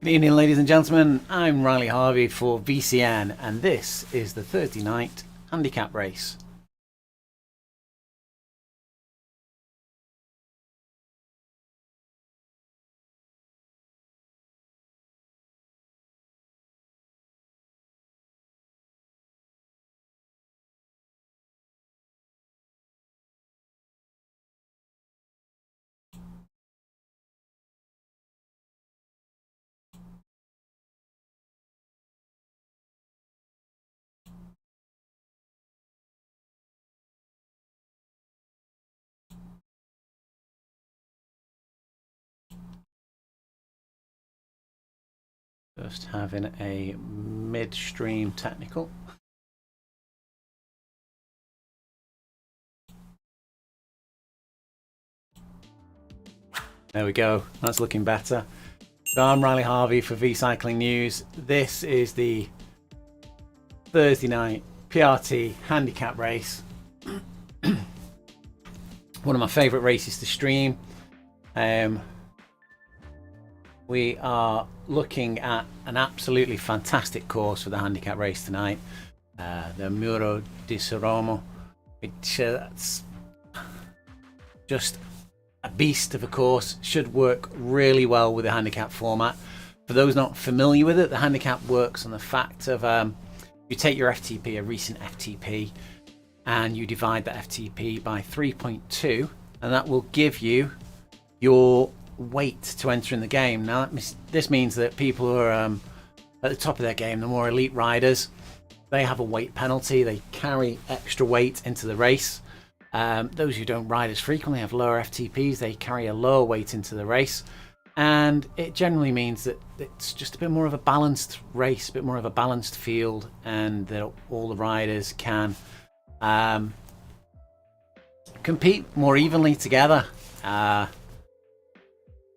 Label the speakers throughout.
Speaker 1: Good evening, ladies and gentlemen. I'm Riley Harvey for VCN, and this is the Thursday night handicap race. Just having a midstream technical. There we go. That's looking better. So I'm Riley Harvey for V Cycling News. This is the Thursday night PRT handicap race. One of my favourite races to stream. We are looking at an absolutely fantastic course for the handicap race tonight. The Muro di Sormano, which that's just a beast of a course. Should work really well with the handicap format. For those not familiar with it, the handicap works on the fact of you take your FTP, a recent FTP, and you divide that FTP by 3.2, and that will give you your weight to enter in the game. Now this means that people who are at the top of their game, the more elite riders, they have a weight penalty. They carry extra weight into the race. Those who don't ride as frequently, have lower FTPs, they carry a lower weight into the race, and it generally means that it's just a bit more of a balanced race, a bit more of a balanced field, and that all the riders can compete more evenly together.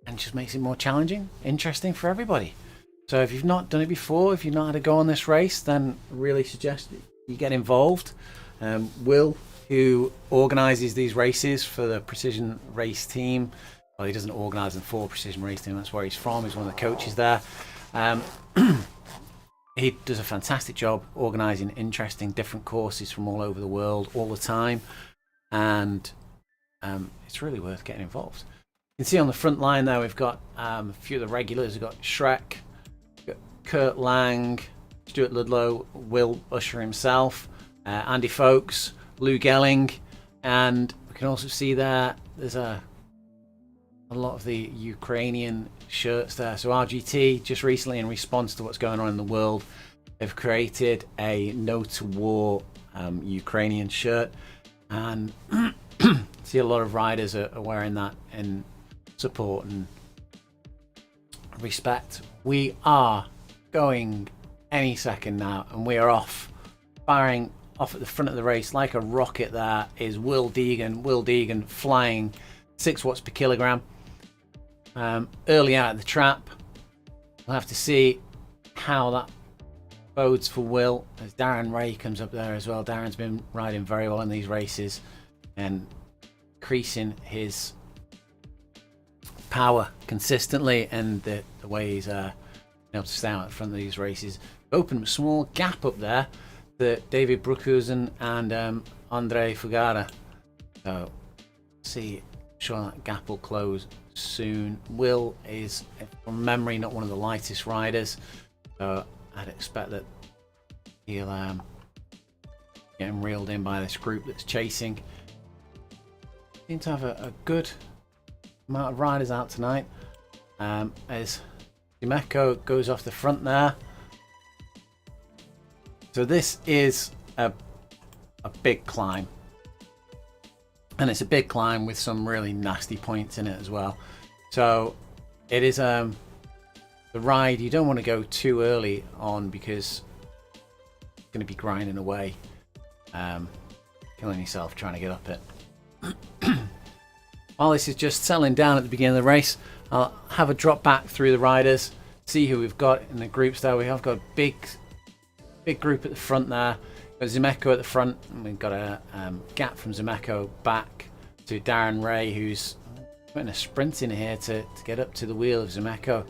Speaker 1: And just makes it more challenging, interesting for everybody. So if you've not done it before, if you've not had a go on this race, then I really suggest you get involved. Will, who organises these races for the Precision Race team, well, he doesn't organise them for Precision Race team, that's where he's from, he's one of the coaches there. He does a fantastic job organising interesting different courses from all over the world all the time, and it's really worth getting involved. You can see on the front line there we've got a few of the regulars. We've got Shrek, we've got Kurt Lang, Stuart Ludlow, Will Usher himself, Andy Folkes, Lou Gelling, and we can also see there there's a lot of the Ukrainian shirts there. So RGT just recently, in response to what's going on in the world, they've created a No to War Ukrainian shirt, and see a lot of riders are wearing that in support and respect. We are going any second now, and we are off, firing off at the front of the race like a rocket. There is Will Deegan flying 6 watts per kilogram, early out of the trap. We'll have to see how that bodes for Will, as Darren Ray comes up there as well. Darren's been riding very well in these races and increasing his power consistently, and the way he's able to stay out in front of these races. Open a small gap up there that David Brookhuizen and Andre Fugara. So see, sure that gap will close soon. Will is, from memory, not one of the lightest riders, so I'd expect that he'll get him reeled in by this group that's chasing. Seem to have a good amount of riders out tonight, as Zimeco goes off the front there. So this is a big climb, and it's a big climb with some really nasty points in it as well. So it is the ride you don't want to go too early on, because it's going to be grinding away, killing yourself trying to get up it. While this is just settling down at the beginning of the race, I'll have a drop back through the riders, see who we've got in the groups there. We have got a big group at the front there. We've got Zimeco at the front, and we've got a gap from Zimeco back to Darren Ray, who's putting a sprint in here to get up to the wheel of Zimeco.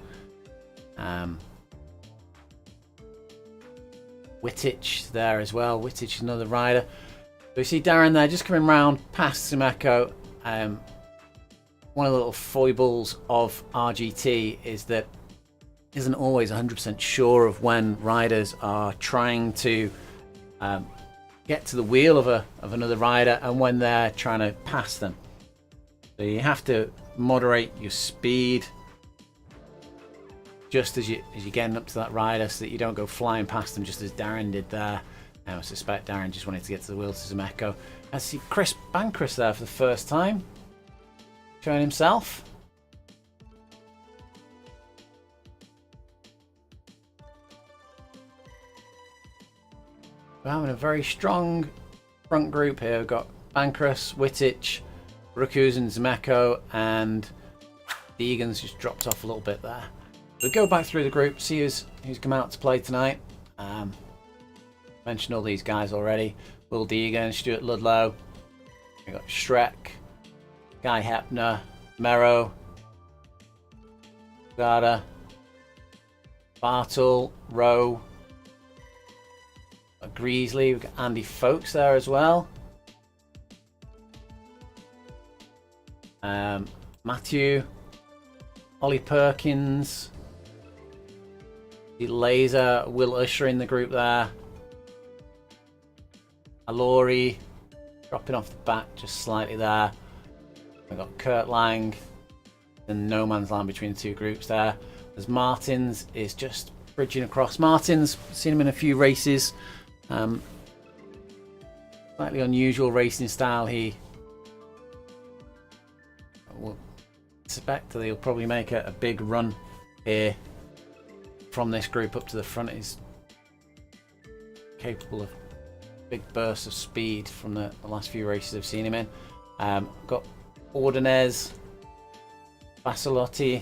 Speaker 1: Wittich there as well. Wittich is another rider. So you see Darren there just coming round past Sormano. One of the little foibles of RGT is that isn't always 100% sure of when riders are trying to get to the wheel of another rider and when they're trying to pass them. So you have to moderate your speed just as you're getting up to that rider so that you don't go flying past them, just as Darren did there. I suspect Darren just wanted to get to the wheel to Sormano. I see Chris Bancross there for the first time, showing himself. We're having a very strong front group here. We've got Bancross, Wittich, Rukus and Sormano, and Deegan's just dropped off a little bit there. We'll go back through the group, see who's come out to play tonight. Mentioned all these guys already. Will Deegan, Stuart Ludlow. We've got Shrek, Guy Hepner, Muro, Garda, Bartle, Rowe, Greasley. We've got Andy Folks there as well. Matthew, Ollie Perkins, Laser, Will Usher in the group there. Alori dropping off the back just slightly there. We've got Kurt Lang and no man's land between the two groups there. As Martins is just bridging across. Martins, seen him in a few races. Slightly unusual racing style. He will expect that he'll probably make a big run here from this group up to the front. He's capable of big bursts of speed from the last few races I've seen him in. Got Ordonez, Basilotti,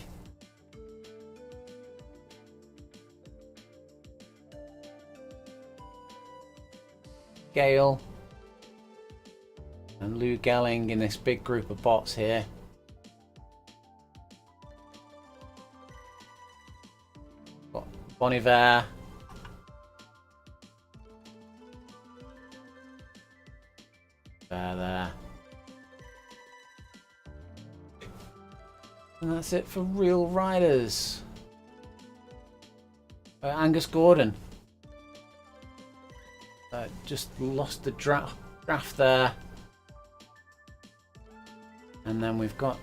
Speaker 1: Gale, and Lou Gelling in this big group of bots here. Got Boniver, there. And that's it for real riders. Angus Gordon just lost the draft there. And then we've got,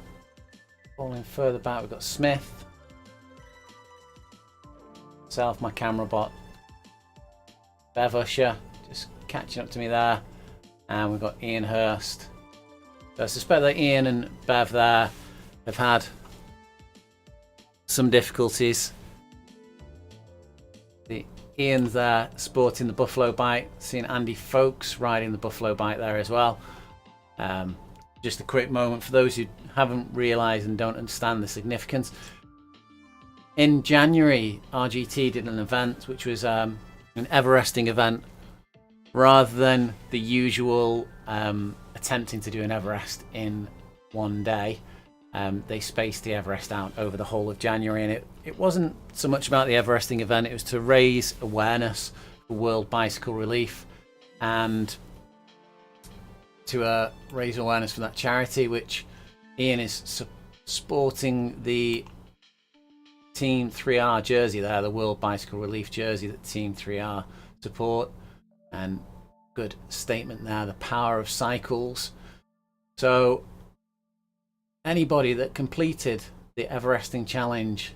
Speaker 1: falling further back, we've got Smith, myself, my camera bot, Bev Usher just catching up to me there. And we've got Ian Hurst. So I suspect that Ian and Bev there have had some difficulties. Ian's there sporting the Buffalo bike. Seeing Andy Folks riding the Buffalo bike there as well. Just a quick moment for those who haven't realised and don't understand the significance. In January, RGT did an event which was an Everesting event. Rather than the usual attempting to do an Everest in one day, they spaced the Everest out over the whole of January, and it wasn't so much about the Everesting event. It was to raise awareness for World Bicycle Relief and to raise awareness for that charity, which Ian is sporting the Team 3R jersey there, the World Bicycle Relief jersey that Team 3R support. And good statement there, the power of cycles. So anybody that completed the Everesting Challenge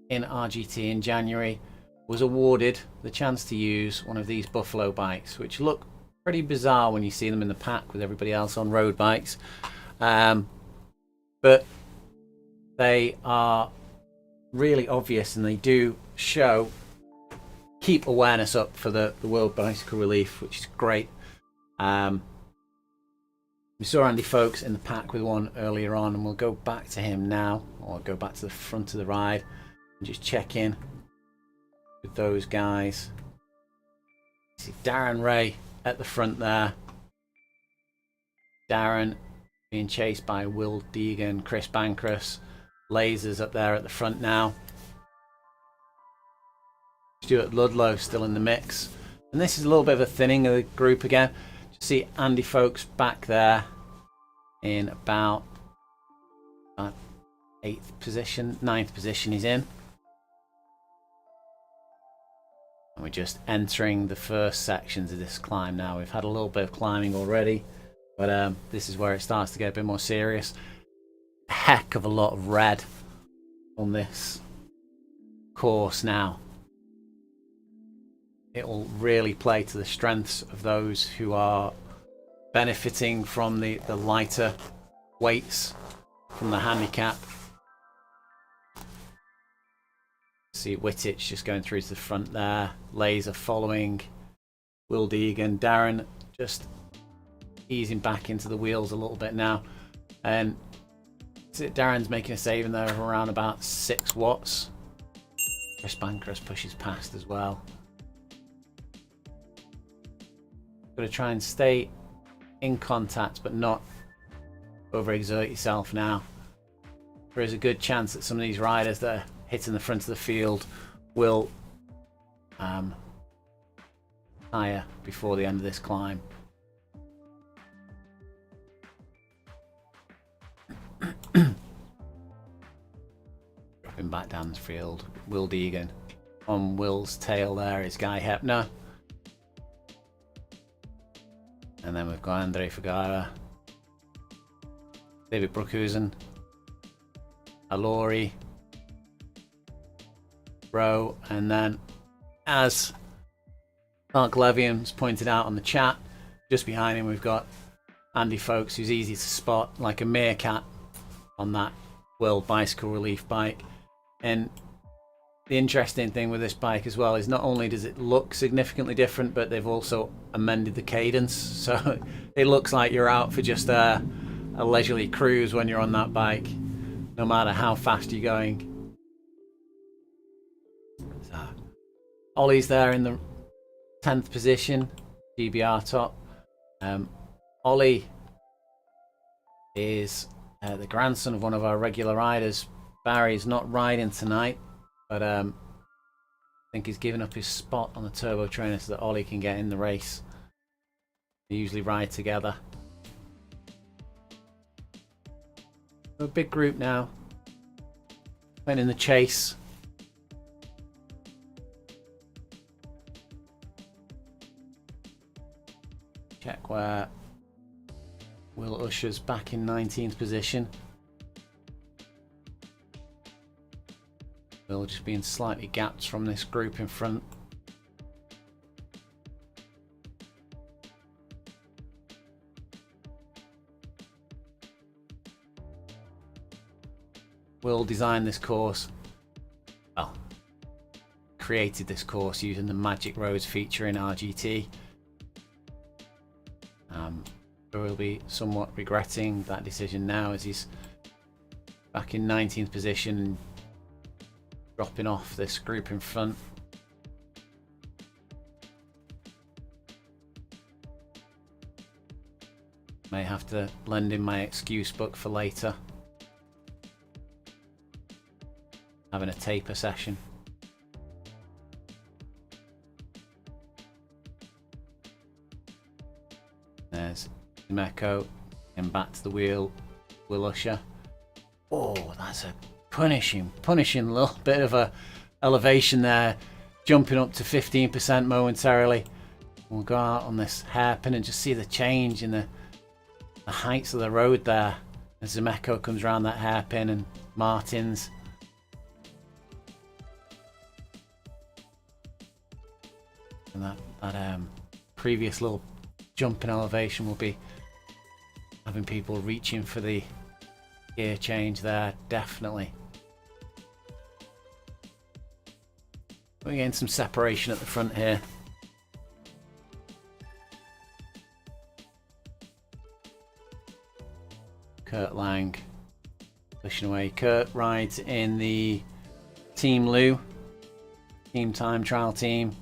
Speaker 1: in RGT in January was awarded the chance to use one of these Buffalo bikes, which look pretty bizarre when you see them in the pack with everybody else on road bikes. But they are really obvious, and they do keep awareness up for the World Bicycle Relief, which is great. We saw Andy Folks in the pack with one earlier on, and we'll go back to him now, or go back to the front of the ride and just check in with those guys. See Darren Ray at the front there. Darren being chased by Will Deegan, Chris Bancross. Lasers up there at the front now. Stuart Ludlow still in the mix. And this is a little bit of a thinning of the group again. You see Andy Folks back there in about 8th position, 9th position he's in. And we're just entering the first sections of this climb now. We've had a little bit of climbing already, but this is where it starts to get a bit more serious. A heck of a lot of red on this course now. It will really play to the strengths of those who are benefiting from the lighter weights from the handicap. See Wittich just going through to the front there. Laser following. Will Deegan. Darren just easing back into the wheels a little bit now. And Darren's making a saving there of around about 6 watts. Chris Bancroft pushes past as well. Got to try and stay in contact but not overexert yourself now. There is a good chance that some of these riders that are hitting the front of the field will tire before the end of this climb. Dropping back down the field, Will Deegan. On Will's tail there is Guy Hepner. And then we've got Andre Fagara, David Brookhuizen, Alori, Rowe, and then, as Mark Levian's pointed out on the chat, just behind him we've got Andy Folks, who's easy to spot like a meerkat on that World Bicycle Relief bike. And the interesting thing with this bike as well is not only does it look significantly different, but they've also amended the cadence, so it looks like you're out for just a leisurely cruise when you're on that bike, no matter how fast you're going. So, Ollie's there in the 10th position, GBR top. Ollie is the grandson of one of our regular riders. Barry's not riding tonight, but I think he's given up his spot on the turbo trainer so that Ollie can get in the race. They usually ride together. A big group now, went in the chase. Check where Will Usher's back in 19th position. Will just being slightly gapped from this group in front. Will designed this course, well, created this course using the Magic Roads feature in RGT. We'll be somewhat regretting that decision now, as he's back in 19th position, dropping off this group in front. May have to lend in my excuse book for later. Having a taper session. There's Meko and back to the wheel, Will Usher. Oh, that's a punishing little bit of a elevation there, jumping up to 15% momentarily. We'll go out on this hairpin and just see the change in the heights of the road there as Zemeco comes around that hairpin, and Martins. And that previous little jump in elevation will be having people reaching for the gear change there, definitely. We're getting some separation at the front here. Kurt Lang pushing away. Kurt rides in the Team Lou, Team Time Trial team.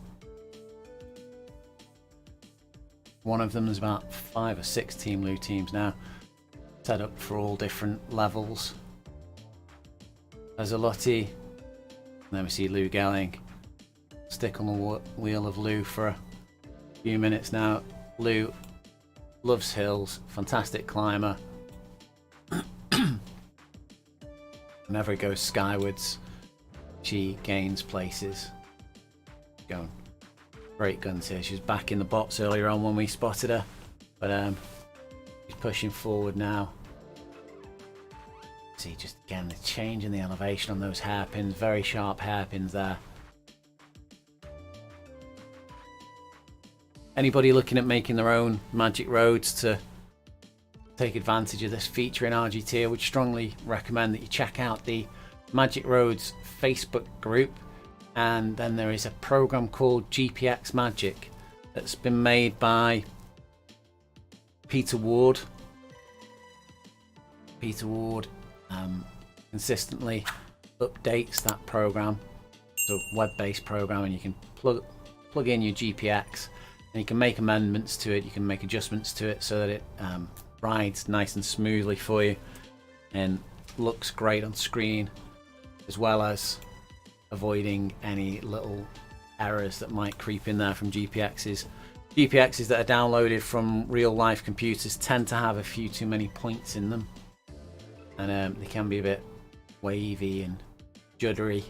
Speaker 1: One of them is about 5 or 6 Team Lou teams now, set up for all different levels. There's a Lottie, and then we see Lou Gelling, stick on the wheel of Lou for a few minutes now. Lou loves hills, fantastic climber. Whenever it goes skywards, she gains places. Going great guns here. She was back in the box earlier on when we spotted her, but she's pushing forward now. See, just again the change in the elevation on those hairpins, very sharp hairpins there. Anybody looking at making their own magic roads to take advantage of this feature in RGT, I would strongly recommend that you check out the Magic Roads Facebook group, and then there is a program called GPX Magic that's been made by Peter Ward. Peter Ward consistently updates that program. It's a web-based program, and you can plug in your GPX, and you can make amendments to it. You can make adjustments to it so that it rides nice and smoothly for you and looks great on screen, as well as avoiding any little errors that might creep in there from GPXs. GPXs that are downloaded from real life computers tend to have a few too many points in them, and they can be a bit wavy and juddery.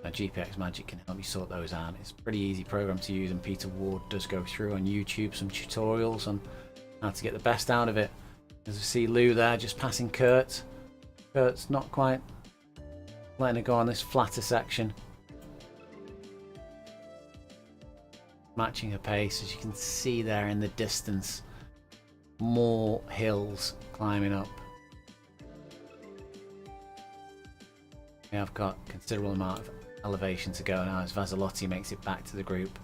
Speaker 1: GPX Magic can help you sort those out. It's a pretty easy program to use, and Peter Ward does go through on YouTube some tutorials on how to get the best out of it. As we see Lou there just passing Kurt. Kurt's not quite letting her go on this flatter section. Matching her pace, as you can see there in the distance. More hills climbing up. We have got a considerable amount of elevation to go now as Vasalotti makes it back to the group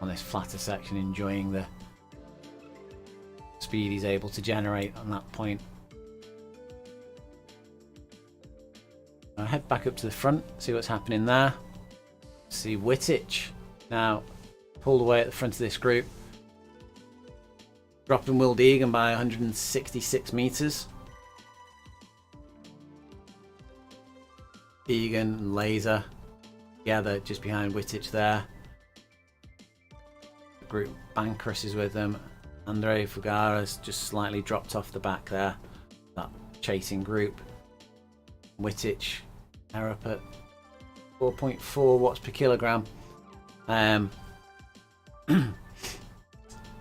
Speaker 1: on this flatter section, enjoying the speed he's able to generate on that point. I'll head back up to the front, see what's happening there. See Wittich now pulled away at the front of this group, dropping Will Deegan by 166 meters. Deegan, Laser together just behind Wittich there. The group Bankrus is with them. Andre Fugara's just slightly dropped off the back there, that chasing group. Wittich, up at 4.4 watts per kilogram.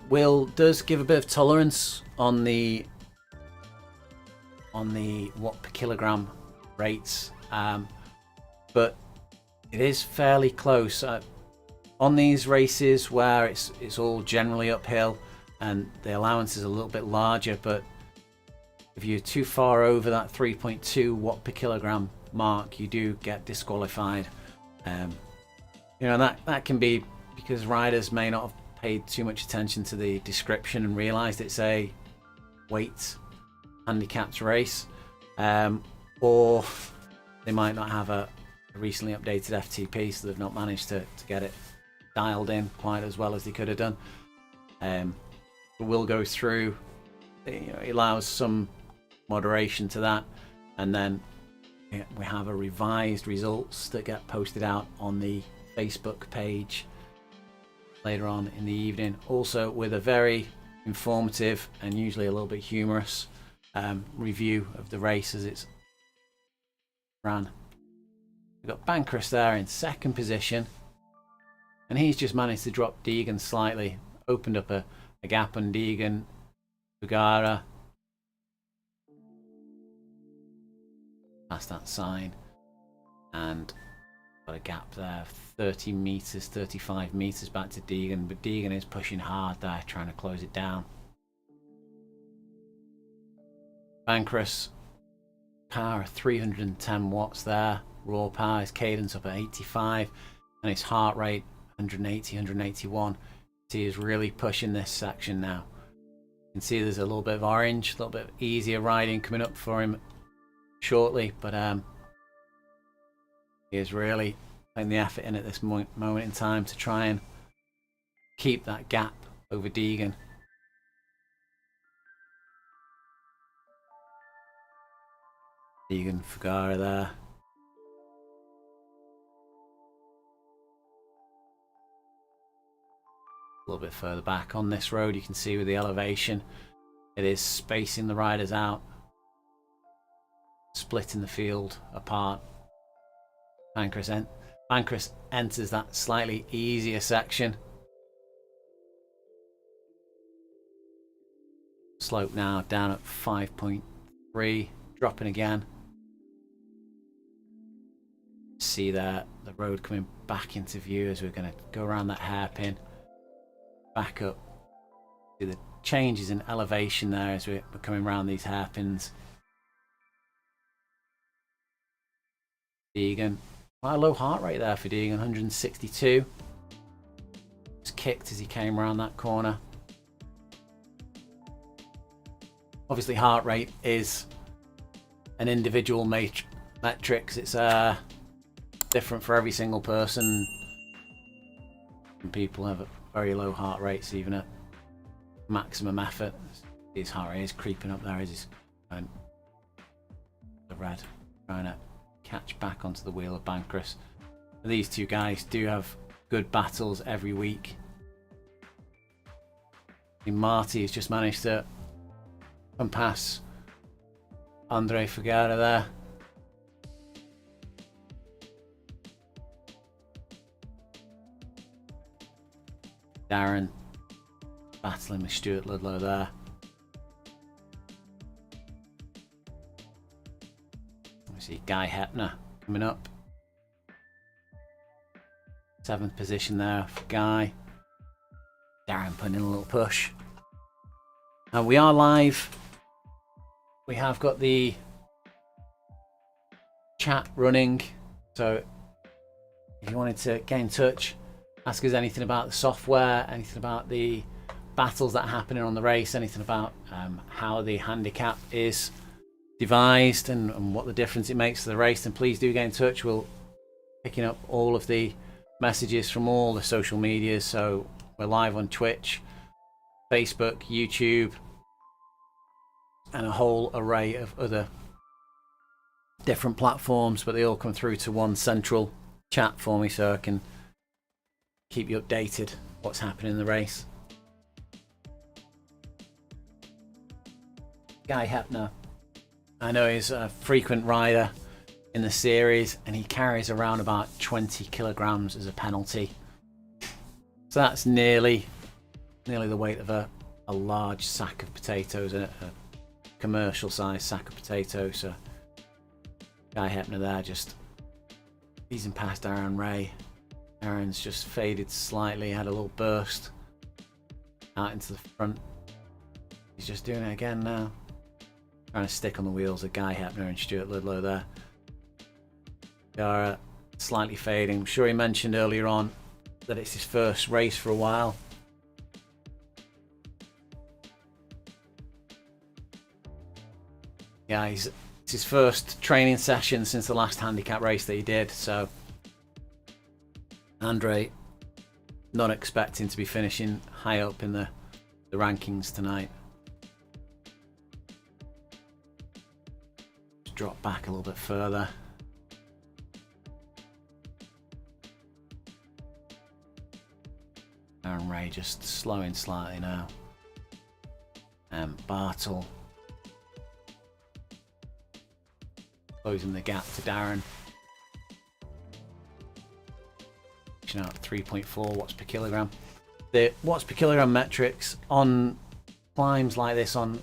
Speaker 1: Will does give a bit of tolerance on the watt per kilogram rates, but it is fairly close on these races where it's all generally uphill and the allowance is a little bit larger. But if you're too far over that 3.2 watt per kilogram mark, you do get disqualified. You know, that can be because riders may not have paid too much attention to the description and realized it's a weight handicapped race, or they might not have a recently updated FTP, so they've not managed to get it dialed in quite as well as they could have done. We'll go through, you know, it allows some moderation to that, and then we have a revised results that get posted out on the Facebook page later on in the evening, also with a very informative and usually a little bit humorous review of the race as it's ran. We've got Bankrus there in second position, and he's just managed to drop Deegan slightly, opened up a gap on Deegan. Bugara past that sign and got a gap there of 30 meters, 35 meters back to Deegan, but Deegan is pushing hard there, trying to close it down. Bankrus power 310 watts there, raw power, his cadence up at 85, and his heart rate 180, 181. He is really pushing this section now. You can see there's a little bit of orange, a little bit easier riding coming up for him shortly, but he is really putting the effort in at this moment in time to try and keep that gap over Deegan. Deegan, Fugara there. A little bit further back on this road, you can see with the elevation, it is spacing the riders out, splitting the field apart. Pancras enters that slightly easier section. Slope now down at 5.3, dropping again. See there the road coming back into view as we're going to go around that hairpin, back up. See the changes in elevation there as we're coming around these hairpins. Deegan, quite a low heart rate there for Deegan, 162. Just kicked as he came around that corner. Obviously heart rate is an individual metric, it's different for every single person. Some people have very low heart rates even at maximum effort. His heart rate is creeping up there as he's going the red, trying to catch back onto the wheel of Pancras. These two guys do have good battles every week. Marty has just managed to come past Andre Figueira there. Darren battling with Stuart Ludlow there. We see Guy Hepner coming up. 7th position there for Guy. Darren putting in a little push. And we are live. We have got the chat running. So if you wanted to get in touch, ask us anything about the software, anything about the battles that are happening on the race, anything about how the handicap is devised and what the difference it makes to the race, then please do get in touch. We'll picking up all of the messages from all the social medias. So we're live on Twitch, Facebook, YouTube, and a whole array of other different platforms, but they all come through to one central chat for me so I can keep you updated what's happening in the race. Guy Hepner, I know he's a frequent rider in the series and he carries around about 20 kilograms as a penalty, so that's nearly the weight of a large sack of potatoes, a commercial sized sack of potatoes. So Guy Hepner there just easing past Aaron Ray. Aaron's just faded slightly, had a little burst out into the front. He's just doing it again now, trying to stick on the wheels of Guy Hepner and Stuart Ludlow there. They are slightly fading. I'm sure he mentioned earlier on that it's his first race for a while. Yeah, it's his first training session since the last handicap race that he did, so Andre not expecting to be finishing high up in the rankings tonight. Just drop back a little bit further. Aaron Ray just slowing slightly now. And Bartle closing the gap to Darren. Out at 3.4 watts per kilogram. The watts per kilogram metrics on climbs like this, on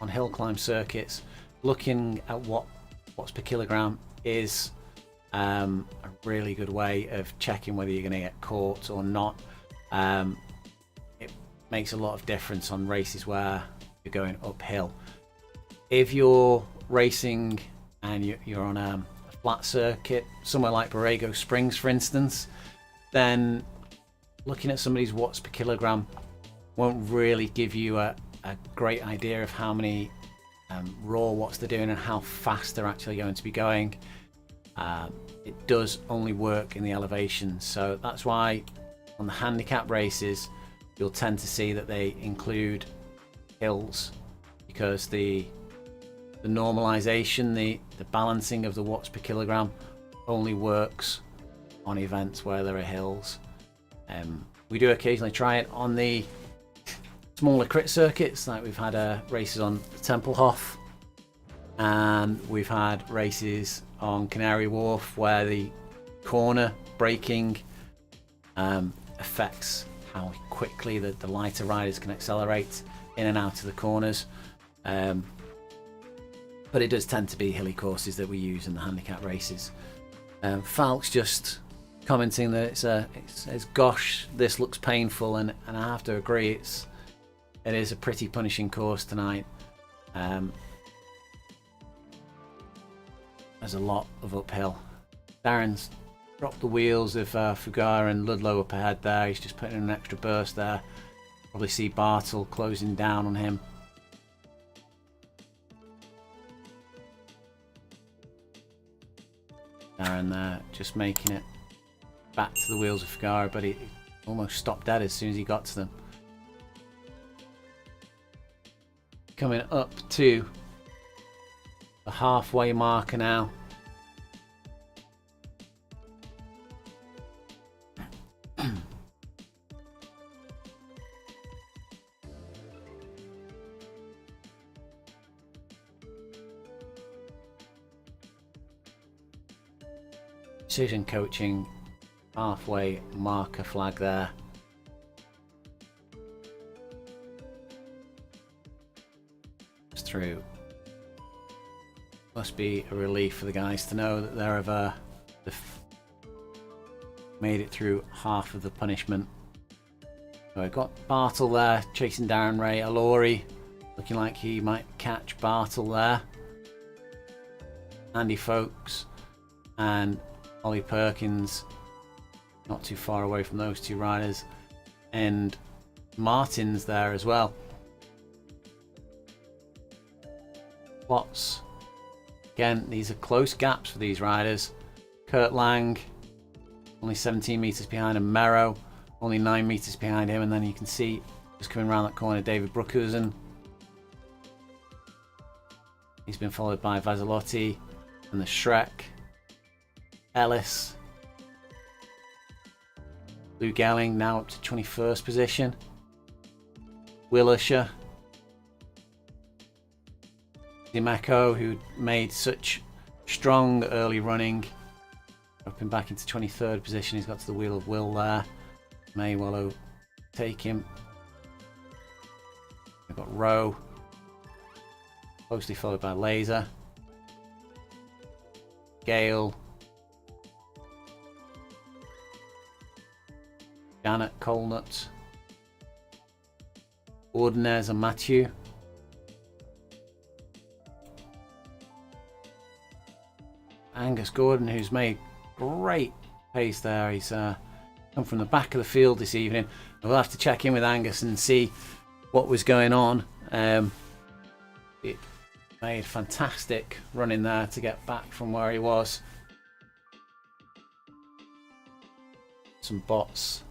Speaker 1: hill climb circuits, looking at what watts per kilogram is a really good way of checking whether you're going to get caught or not. It makes a lot of difference on races where you're going uphill. If you're racing and you're on a flat circuit, somewhere like Borrego Springs for instance, then looking at somebody's watts per kilogram won't really give you a great idea of how many raw watts they're doing and how fast they're actually going to be going. It does only work in the elevation, so that's why on the handicap races you'll tend to see that they include hills, because the normalization, the balancing of the watts per kilogram only works on events where there are hills. We do occasionally try it on the smaller crit circuits, like we've had races on the Tempelhof, and we've had races on Canary Wharf where the corner braking affects how quickly the lighter riders can accelerate in and out of the corners. But it does tend to be hilly courses that we use in the handicap races. Falk's just commenting that it says, "Gosh, this looks painful," and I have to agree, it is a pretty punishing course tonight. There's a lot of uphill. Darren's dropped the wheels of Fugara and Ludlow up ahead there. He's just putting in an extra burst there. Probably see Bartle closing down on him. Darren there just making it back to the wheels of Fugara, but he almost stopped dead as soon as he got to them. Coming up to the halfway marker now. Precision coaching halfway marker flag there. It's through. Must be a relief for the guys to know that they've made it through half of the punishment. So I've got Bartle there chasing Darren Ray. Alori looking like he might catch Bartle there. Andy Folks and Ollie Perkins not too far away from those two riders, and Martin's there as well. Plots. Again, these are close gaps for these riders. Kurt Lang only 17 metres behind, and Muro only 9 metres behind him, and then you can see just coming around that corner David Brookhuizen. He's been followed by Vazalotti and the Shrek. Ellis. Lou Gelling now up to 21st position. Willisher. Dimeco, who made such strong early running, up him back into 23rd position. He's got to the wheel of Will there. May well take him. We've got Rowe, closely followed by Laser. Gale. Janet Colnut. Ordinez and Matthew. Angus Gordon, who's made great pace there. He's come from the back of the field this evening. We'll have to check in with Angus and see what was going on. It made fantastic running there to get back from where he was. Some bots.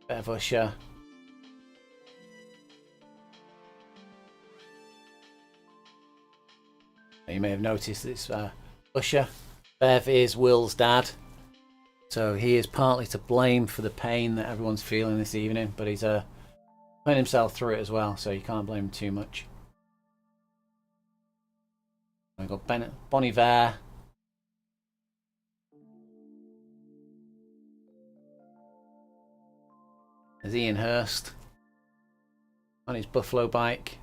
Speaker 1: Bev Usher. You may have noticed this Usher. Bev is Will's dad, so he is partly to blame for the pain that everyone's feeling this evening, but he's putting himself through it as well, so you can't blame him too much. We've got Bon Iver. There's Ian Hurst on his Buffalo bike.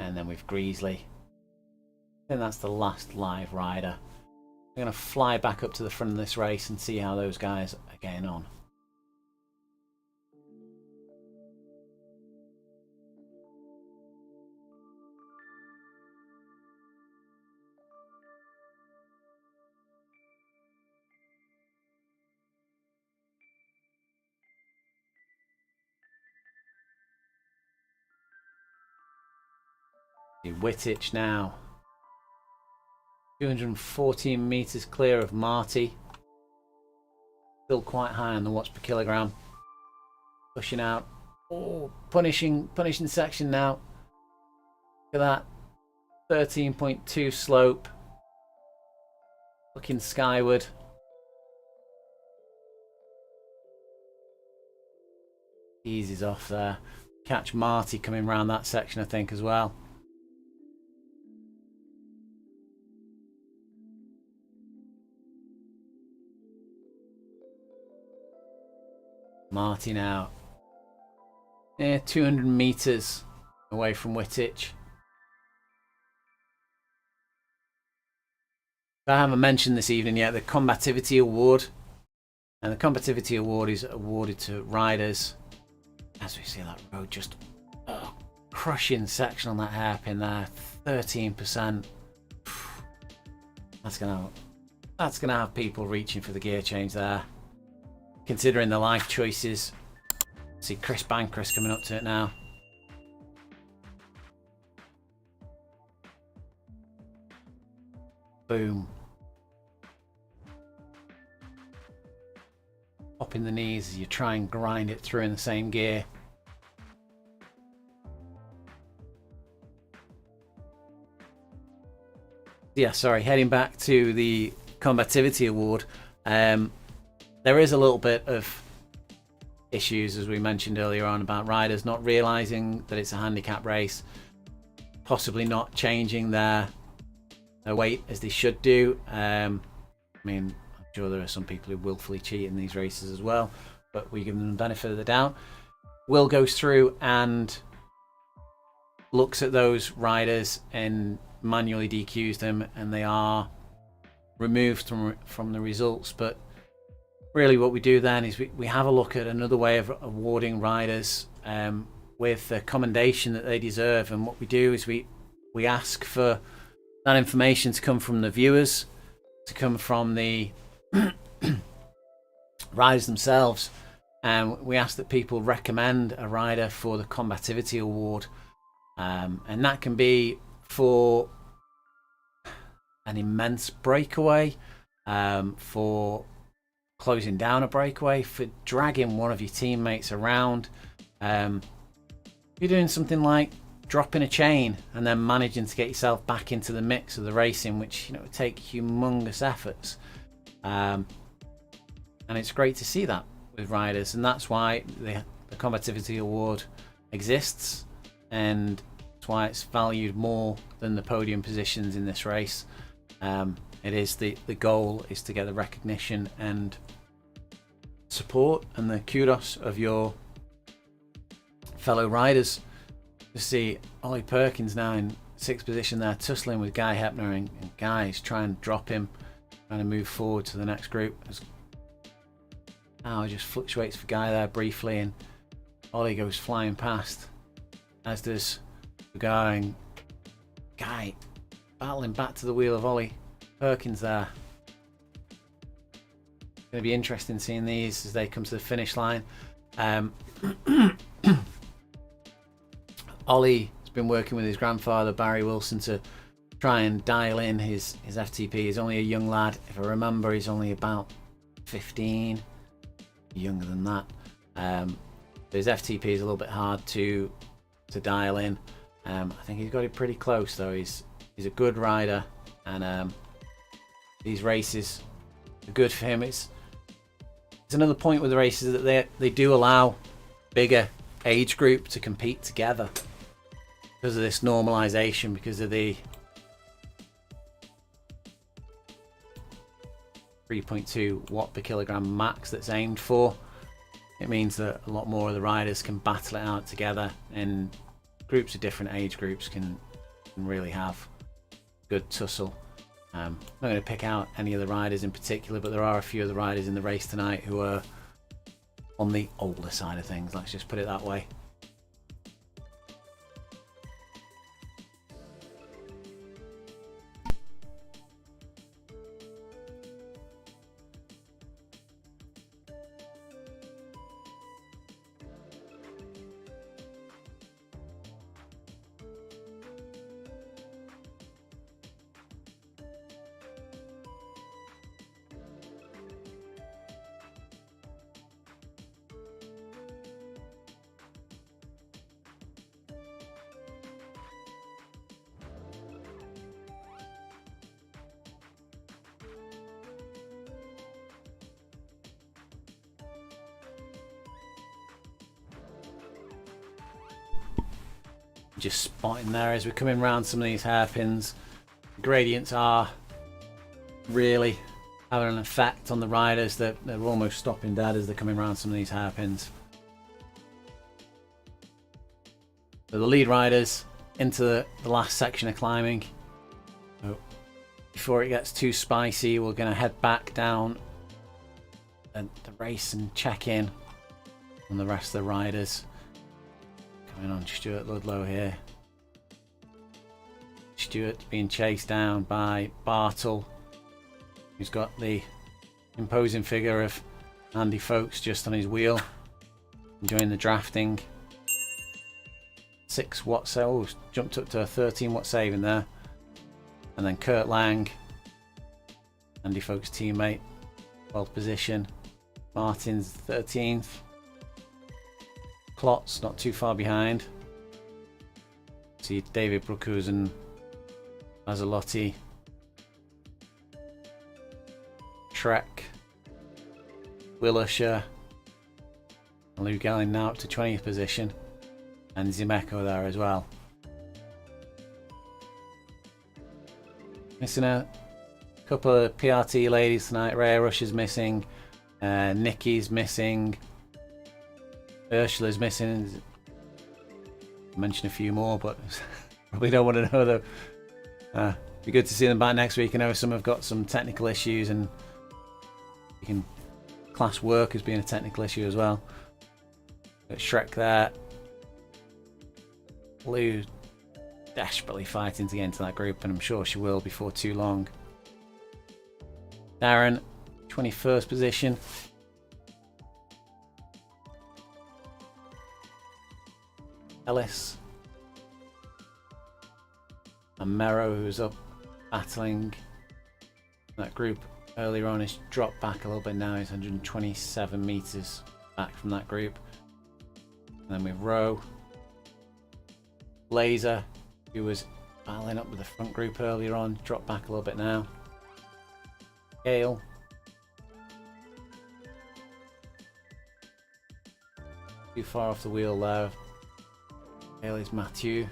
Speaker 1: And then we've Greasley. I think that's the last live rider. We're going to fly back up to the front of this race and see how those guys are getting on. Wittich now 214 meters clear of Marty, still quite high on the watts per kilogram, pushing out Oh, punishing section now. Look at that. 13.2 slope. Looking skyward. Easy's off there. Catch Marty coming around that section, I think, as well. Marty now. Yeah, 200 meters away from Wittich. I haven't mentioned this evening yet the Combativity Award. And the Combativity Award is awarded to riders. As we see that road, just crushing section on that hairpin there. 13%. That's gonna have people reaching for the gear change there. Considering the life choices. See Chris Bankress coming up to it now. Boom. Popping the knees as you try and grind it through in the same gear. Yeah, sorry, heading back to the Combativity Award. There is a little bit of issues, as we mentioned earlier on, about riders not realising that it's a handicap race, possibly not changing their weight as they should do. I mean, I'm sure there are some people who willfully cheat in these races as well, but we give them the benefit of the doubt. Will goes through and looks at those riders and manually DQs them, and they are removed from the results. But really what we do then is we have a look at another way of awarding riders with the commendation that they deserve. And what we do is we ask for that information to come from the viewers, to come from the riders themselves, and we ask that people recommend a rider for the Combativity Award, and that can be for an immense breakaway, for closing down a breakaway, for dragging one of your teammates around. You're doing something like dropping a chain and then managing to get yourself back into the mix of the racing, which, you know, would take humongous efforts, and it's great to see that with riders, and that's why the Combativity Award exists, and that's why it's valued more than the podium positions in this race. It is the goal is to get the recognition and support and the kudos of your fellow riders. You see Ollie Perkins now in 6th position there, tussling with Guy Hepner, and Guy's trying to drop him, trying to move forward to the next group. Now just fluctuates for Guy there briefly, and Ollie goes flying past, as does Guy battling back to the wheel of Ollie Perkins there. Going to be interesting seeing these as they come to the finish line. Ollie has been working with his grandfather Barry Wilson to try and dial in his FTP. He's only a young lad. If I remember, he's only about 15, younger than that. His FTP is a little bit hard to dial in. I think he's got it pretty close though. He's a good rider, and these races are good for him. It's another point with the races that they do allow bigger age group to compete together because of this normalization, because of the 3.2 watt per kilogram max that's aimed for. It means that a lot more of the riders can battle it out together, and groups of different age groups can really have good tussle. I'm not going to pick out any of the riders in particular, but there are a few of the riders in the race tonight who are on the older side of things, let's just put it that way. just spotting there as we're coming around some of these hairpins. The gradients are really having an effect on the riders. They're almost stopping dead as they're coming around some of these hairpins. So the lead riders into the last section of climbing. So before it gets too spicy, we're going to head back down the race and check in on the rest of the riders. Coming on Stuart Ludlow here. Stuart being chased down by Bartle, who's got the imposing figure of Andy Folks just on his wheel, enjoying the drafting. 6 watt save, oh, jumped up to a 13 watt save in there. And then Kurt Lang, Andy Folks' teammate, 12th position. Martin's 13th. Klotz not too far behind. See David Brookhuizen and Mazalotti. Trek, Will Usher, and Lou Gellin now up to 20th position, and Zimeco there as well. Missing a couple of PRT ladies tonight. Rhea Rush is missing, Nikki's missing, Ursula's missing. I'll mention a few more, but probably don't want to know them. Be good to see them back next week. I know some have got some technical issues, and you can class work as being a technical issue as well. Got Shrek there. Lou desperately fighting to get into that group, and I'm sure she will before too long. Darren, 21st position. Ellis. And Muro, who's up battling that group earlier on, has dropped back a little bit now. He's 127 meters back from that group. And then we've Rowe, Laser, who was battling up with the front group earlier on, dropped back a little bit now. Gale, too far off the wheel there. Gale is Matthew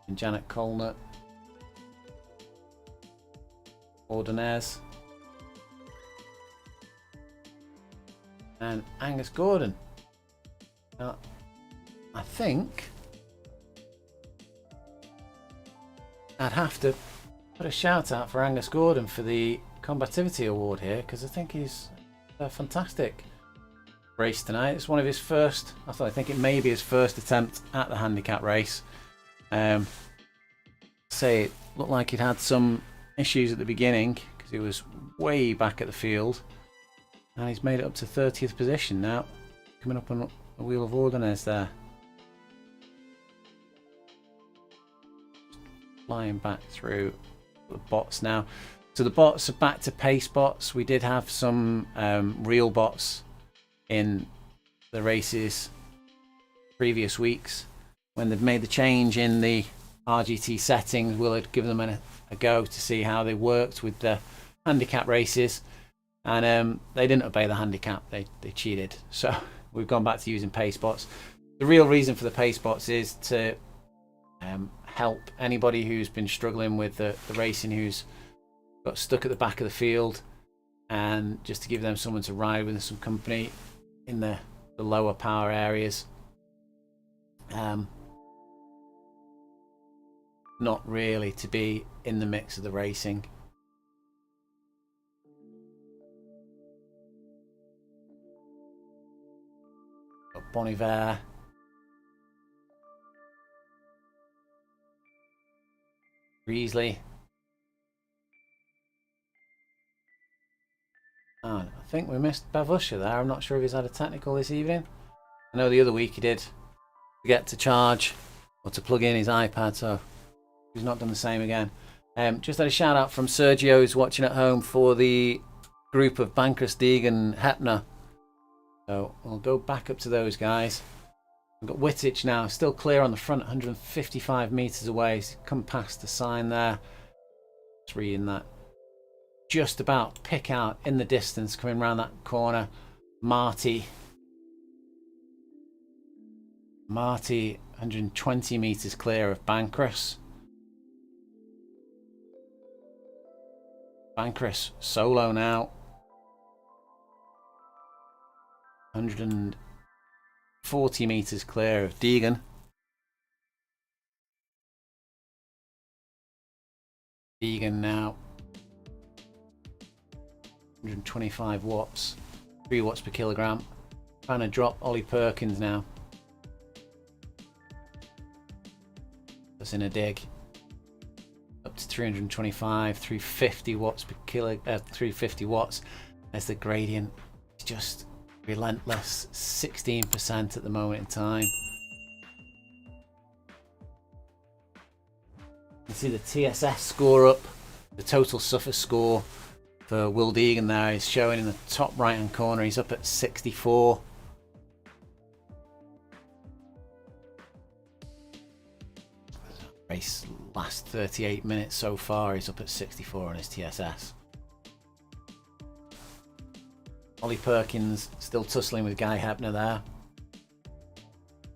Speaker 1: and Janet Colnett. Ordonez and Angus Gordon. Now, I think I'd have to put a shout out for Angus Gordon for the Combativity Award here, because I think he's a fantastic race tonight. It's one of his first, I think it may be his first attempt at the handicap race. Say it looked like he'd had some issues at the beginning because he was way back at the field, and he's made it up to 30th position now, coming up on the wheel of Ordonez there. Flying back through the bots now. So the bots are back to pace bots. We did have some real bots in the races previous weeks. When they've made the change in the RGT settings, Will had given them a go to see how they worked with the handicap races, and they didn't obey the handicap. They cheated. So we've gone back to using pace bots. The real reason for the pace bots is to help anybody who's been struggling with the racing, who's got stuck at the back of the field, and just to give them someone to ride with, some company in the lower power areas. Not really to be in the mix of the racing. Got Bon Iver, Beasley, and I think we missed Bev Usher there. I'm not sure if he's had a technical this evening. I know the other week he did forget to charge or to plug in his iPad, so he's not done the same again. Just had a shout out from Sergio, who's watching at home, for the group of Bankersteig and Hepner. So we'll go back up to those guys. We've got Wittich now, still clear on the front, 155 metres away. He's come past the sign there. Just reading that. Just about pick out in the distance, coming around that corner. Marty. Marty 120 meters clear of Bancross. Bancross solo now. 140 meters clear of Deegan. Deegan now 125 watts, 3 watts per kilogram. Trying to drop Ollie Perkins now. That's in a dig. Up to 325, 350 watts per kilo, 350 watts. There's the gradient. It's just relentless. 16% at the moment in time. You see the TSS score up. The total suffer score for Will Deegan there is showing in the top right hand corner. He's up at 64. Race last 38 minutes so far. He's up at 64 on his TSS. Ollie Perkins still tussling with Guy Hepner there.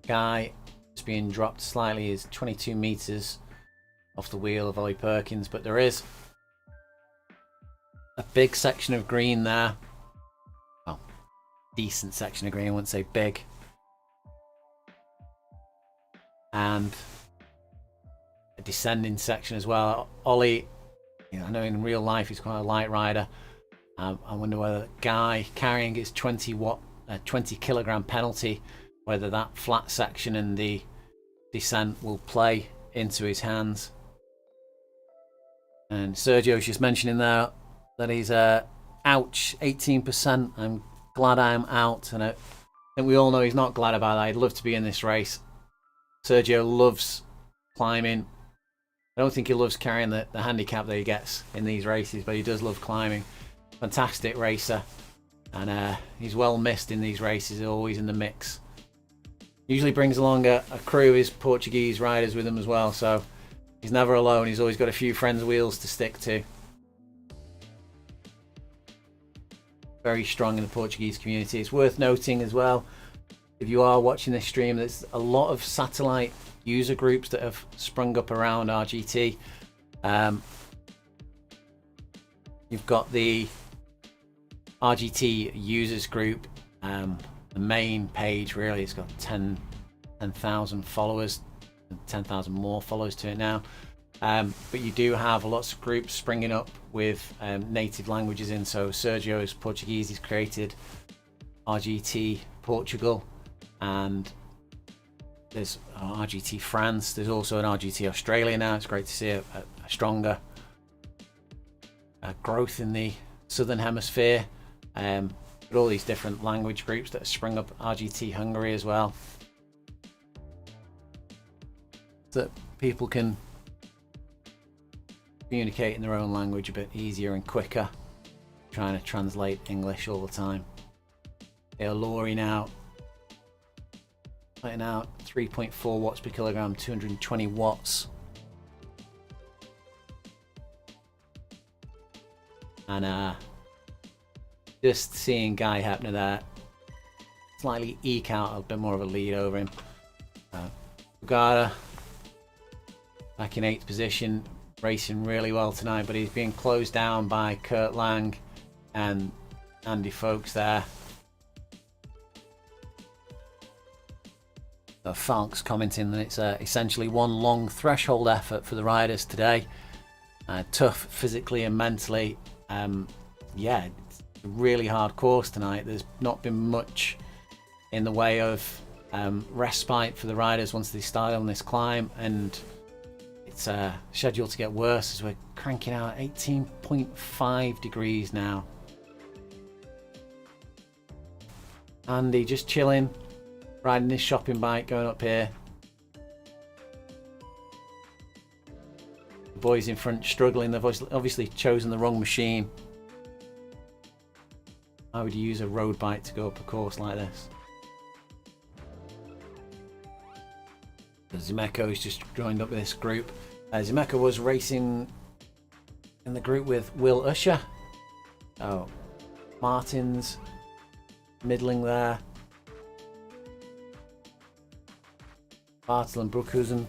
Speaker 1: Guy is being dropped slightly. Is 22 meters off the wheel of Ollie Perkins, but there is a big section of green there. Well, decent section of green, I wouldn't say big. And a descending section as well. Ollie, I know in real life he's quite a light rider. I wonder whether Guy carrying his 20 kilogram penalty, whether that flat section and the descent will play into his hands. And Sergio's just mentioning there that he's ouch, 18%. I'm glad I'm out, and I think we all know he's not glad about that. He'd love to be in this race. Sergio loves climbing. I don't think he loves carrying the handicap that he gets in these races, but he does love climbing. Fantastic racer, and he's well missed in these races. Always in the mix. Usually brings along a crew of his Portuguese riders with him as well, so he's never alone. He's always got a few friends' wheels to stick to. Very strong in the Portuguese community. It's worth noting as well, if you are watching this stream, there's a lot of satellite user groups that have sprung up around RGT. You've got the RGT users group, the main page really. It's got 10,000 followers, 10,000 more followers to it now. But you do have lots of groups springing up with native languages in. So Sergio is Portuguese. He's created RGT Portugal, and there's RGT France. There's also an RGT Australia now. It's great to see a stronger growth in the southern hemisphere. But all these different language groups that have sprung up. RGT Hungary as well, that people can communicate in their own language a bit easier and quicker, trying to translate English all the time. Laurie now putting out 3.4 watts per kilogram, 220 watts. And just seeing Guy Hepner there slightly eke out a bit more of a lead over him. Bugada back in 8th position, racing really well tonight, but he's being closed down by Kurt Lang and Andy Folks there. So Falk's commenting that it's essentially one long threshold effort for the riders today. Tough physically and mentally. Yeah, it's a really hard course tonight. There's not been much in the way of respite for the riders once they start on this climb, and it's scheduled to get worse as we're cranking out 18.5 degrees now. Andy just chilling, riding this shopping bike going up here. The boys in front struggling. They've obviously chosen the wrong machine. How would you use a road bike to go up a course like this? Zimeko's just joined up with this group. Zimeko was racing in the group with Will Usher. Oh, Martin's middling there. Bartel and Bruckhusen.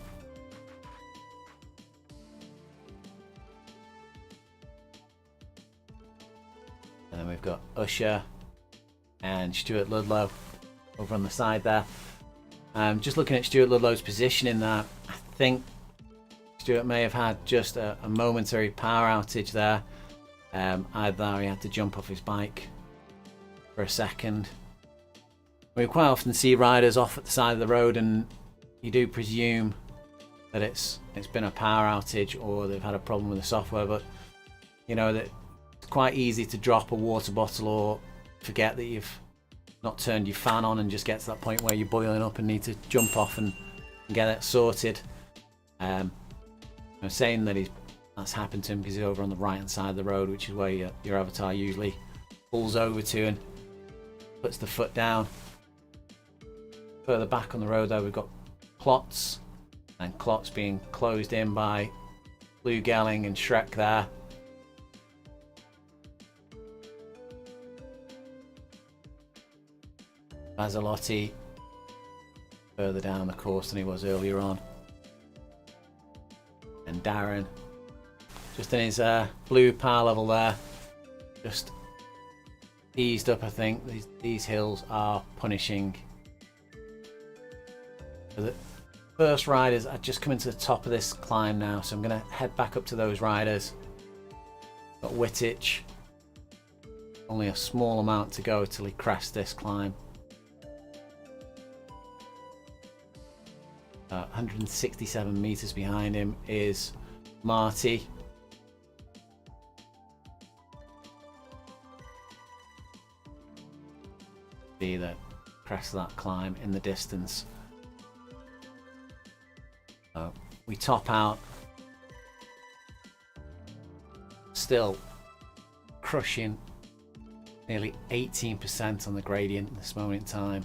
Speaker 1: And then we've got Usher and Stuart Ludlow over on the side there. Just looking at Stuart Ludlow's position in that, I think Stuart may have had just a momentary power outage there. Either he had to jump off his bike for a second. We quite often see riders off at the side of the road, and you do presume that it's been a power outage or they've had a problem with the software, but you know that it's quite easy to drop a water bottle or forget that you've not turned your fan on and just get to that point where you're boiling up and need to jump off and get it sorted. I'm saying that that's happened to him because he's over on the right hand side of the road, which is where your avatar usually pulls over to and puts the foot down. Further back on the road there we've got Klotz, and Klotz being closed in by Blue Gelling and Shrek there. Bazzalotti further down the course than he was earlier on. And Darren just in his blue power level there, just eased up. I think these hills are punishing. So the first riders are just coming to the top of this climb now, so I'm going to head back up to those riders. Got Wittich, only a small amount to go till he crests this climb. 167 meters behind him is Marty. See the crest of that climb in the distance. We top out, still crushing nearly 18% on the gradient at this moment in time.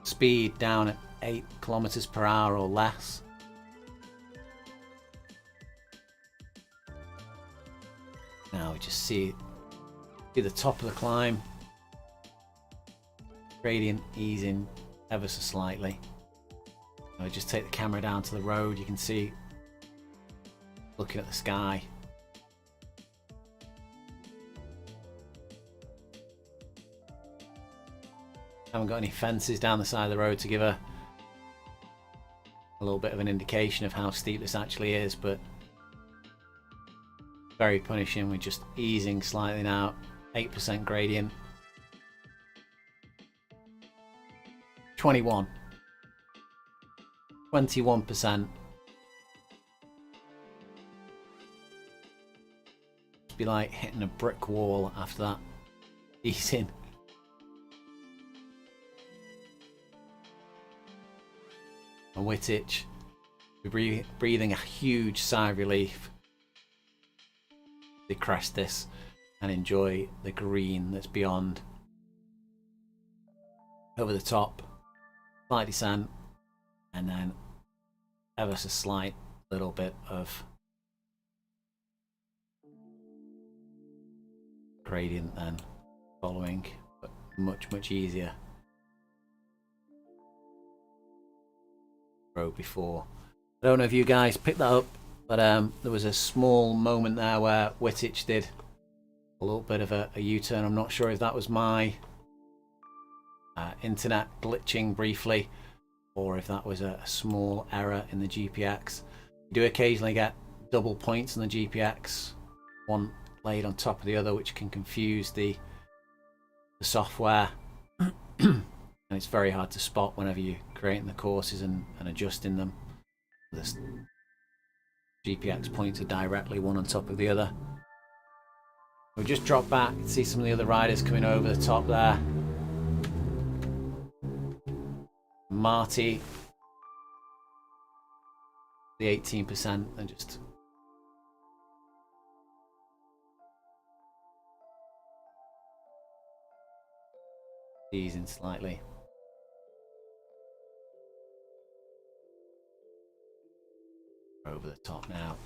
Speaker 1: Speed down at 8 kilometers per hour or less. Now we just see the top of the climb, gradient easing ever so slightly. I just take the camera down to the road, you can see, looking at the sky. Haven't got any fences down the side of the road to give a little bit of an indication of how steep this actually is, but very punishing. We're just easing slightly now, 8% gradient. 21%. It'd be like hitting a brick wall after that easing. And Wittich, we're breathing a huge sigh of relief. They crest this and enjoy the green that's beyond. Over the top, slight descent, and then ever so slight little bit of gradient then following, but much easier. Road before. I don't know if you guys picked that up, but there was a small moment there where Wittich did a little bit of a U-turn. I'm not sure if that was my internet glitching briefly, or if that was a small error in the GPX. You do occasionally get double points on the GPX, one laid on top of the other, which can confuse the software. And it's very hard to spot whenever you're creating the courses and adjusting them. The GPX points are directly one on top of the other. We'll just drop back and see some of the other riders coming over the top there. Marty, the 18%, and just easing slightly. Over the top now.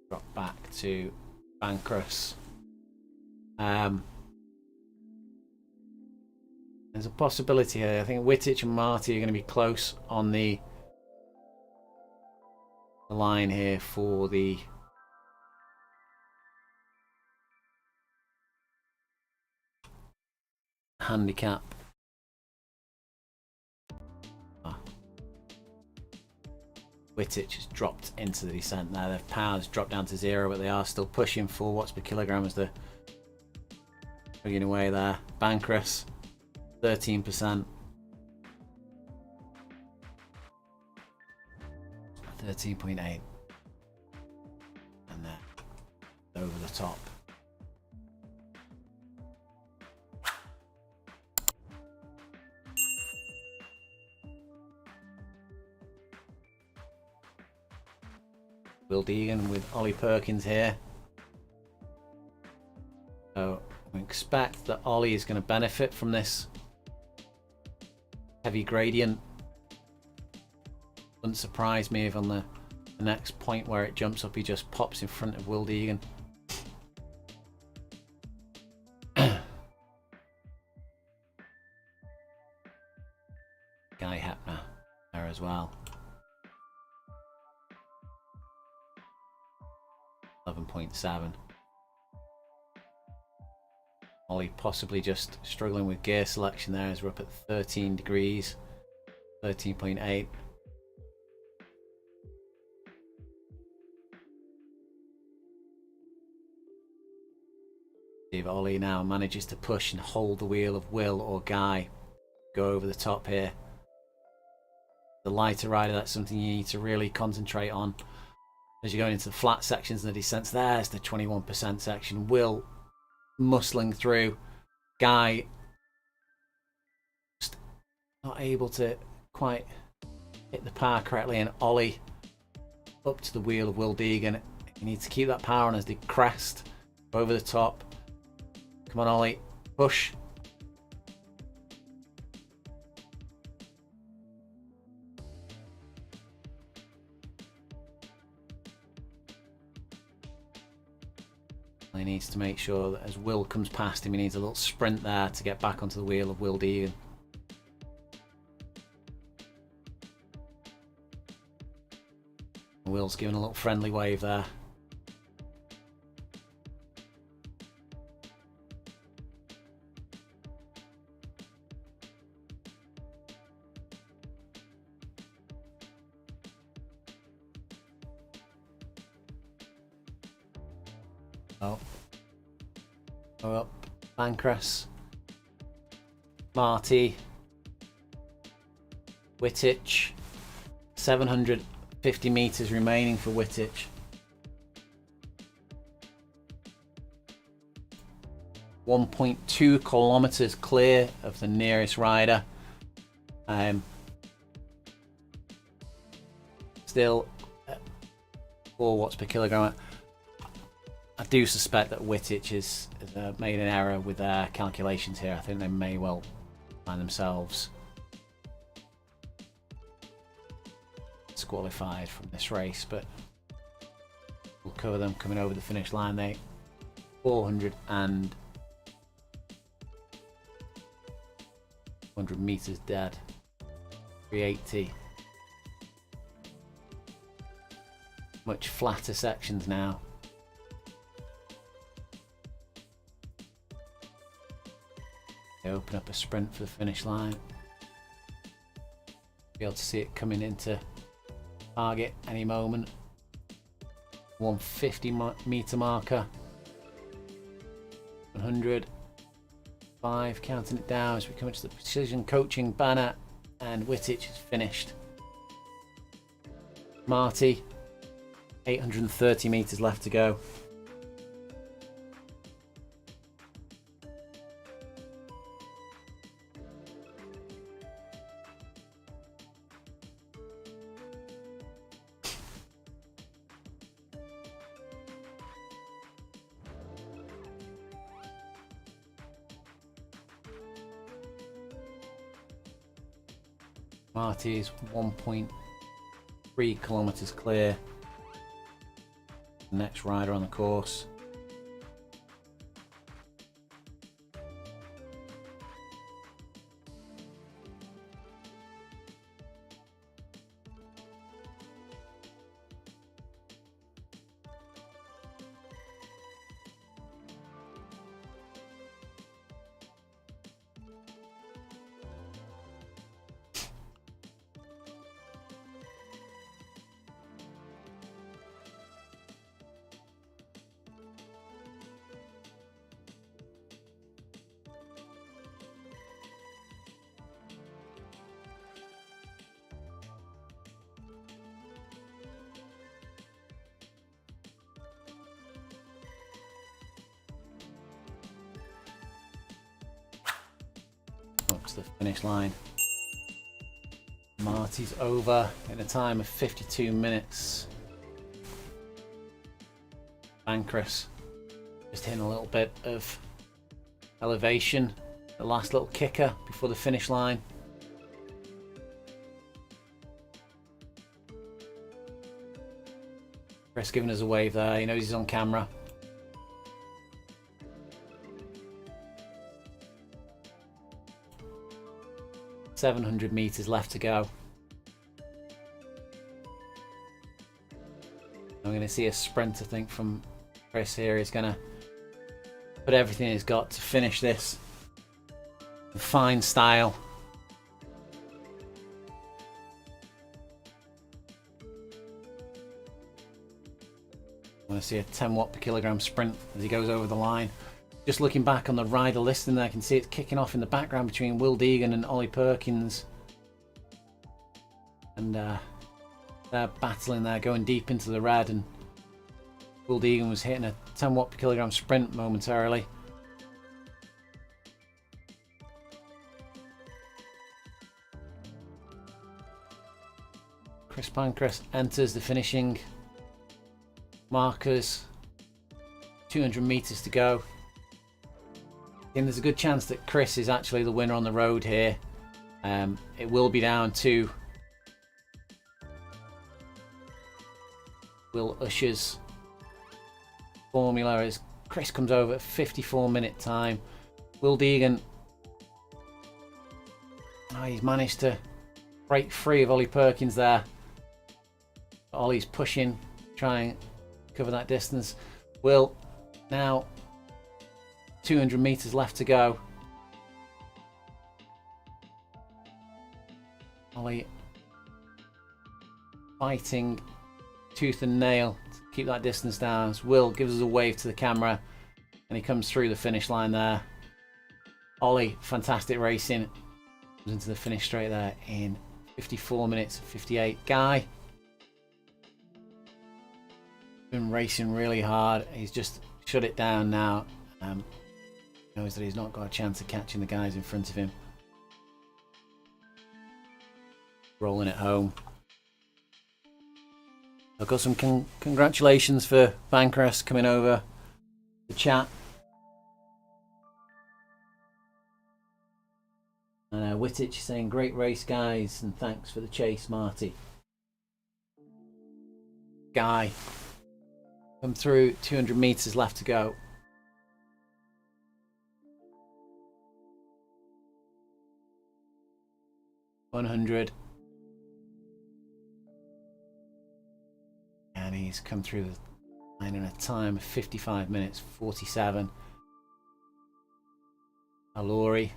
Speaker 1: Drop back to Bancross. There's a possibility here. I think Wittich and Marty are going to be close on the line here for the handicap. Wittich has dropped into the descent there. Their power's dropped down to 0, but they are still pushing 4 watts per kilogram as they're plugging away there. Bankrus, 13%. 13.8. And they're over the top. Will Deegan with Ollie Perkins here. So we expect that Ollie is going to benefit from this heavy gradient. Wouldn't surprise me if on the next point where it jumps up he just pops in front of Will Deegan. Guy Hepner there as well. 11.7. Ollie possibly just struggling with gear selection there as we're up at 13 degrees. 13.8. If Ollie now manages to push and hold the wheel of Will or Guy, go over the top here. The lighter rider, that's something you need to really concentrate on as you're going into the flat sections and the descents. There's the 21% section. Will muscling through. Guy just not able to quite hit the power correctly, and Ollie up to the wheel of Will Deegan. You need to keep that power on as they crest over the top. Come on, Ollie, push. He needs to make sure that as Will comes past him, he needs a little sprint there to get back onto the wheel of Will Deegan. Will's giving a little friendly wave there. Go up, Bankrus, Marty, Wittich, 750 meters remaining for Wittich. .2 kilometers clear of the nearest rider. Still 4 watts per kilogram. I do suspect that Wittich has made an error with their calculations here. I think they may well find themselves disqualified from this race, but we'll cover them coming over the finish line. They 400 meters dead. 380. Much flatter sections now. They open up a sprint for the finish line. Be able to see it coming into target any moment. 150 meter marker. 100. 5, counting it down as we come into the precision coaching banner, and Wittich is finished. Marty, 830 meters left to go. Marty is 1.3 kilometers clear. The next rider on the course. to the finish line. Marty's over in a time of 52 minutes. Pancras just hitting a little bit of elevation, the last little kicker before the finish line. Chris giving us a wave there, he knows he's on camera. .700 meters left to go. I'm going to see a sprint, I think, from Chris here. He's going to put everything he's got to finish this in fine style. I want to see a 10 watt per kilogram sprint as he goes over the line. Just looking back on the rider listing there, I can see it's kicking off in the background between Will Deegan and Ollie Perkins. And they're battling there, going deep into the red, and Will Deegan was hitting a 10 watt per kilogram sprint momentarily. Chris Pancras enters the finishing markers. 200 meters to go. And there's a good chance that Chris is actually the winner on the road here. It will be down to Will Usher's formula as Chris comes over at 54-minute time. Will Deegan, he's managed to break free of Ollie Perkins there. Ollie's pushing, trying to cover that distance. Will now 200 meters left to go. Ollie fighting tooth and nail to keep that distance down. As Will gives us a wave to the camera and he comes through the finish line there. Ollie, fantastic racing, comes into the finish straight there in 54 minutes 58. Guy been racing really hard. He's just shut it down now. Knows that he's not got a chance of catching the guys in front of him. Rolling it home. I've got some congratulations for Pancras coming over the chat. And Wittich saying great race guys and thanks for the chase Marty. Guy come through, 200 meters left to go. .100 and he's come through the line in a time of 55 minutes 47. Alori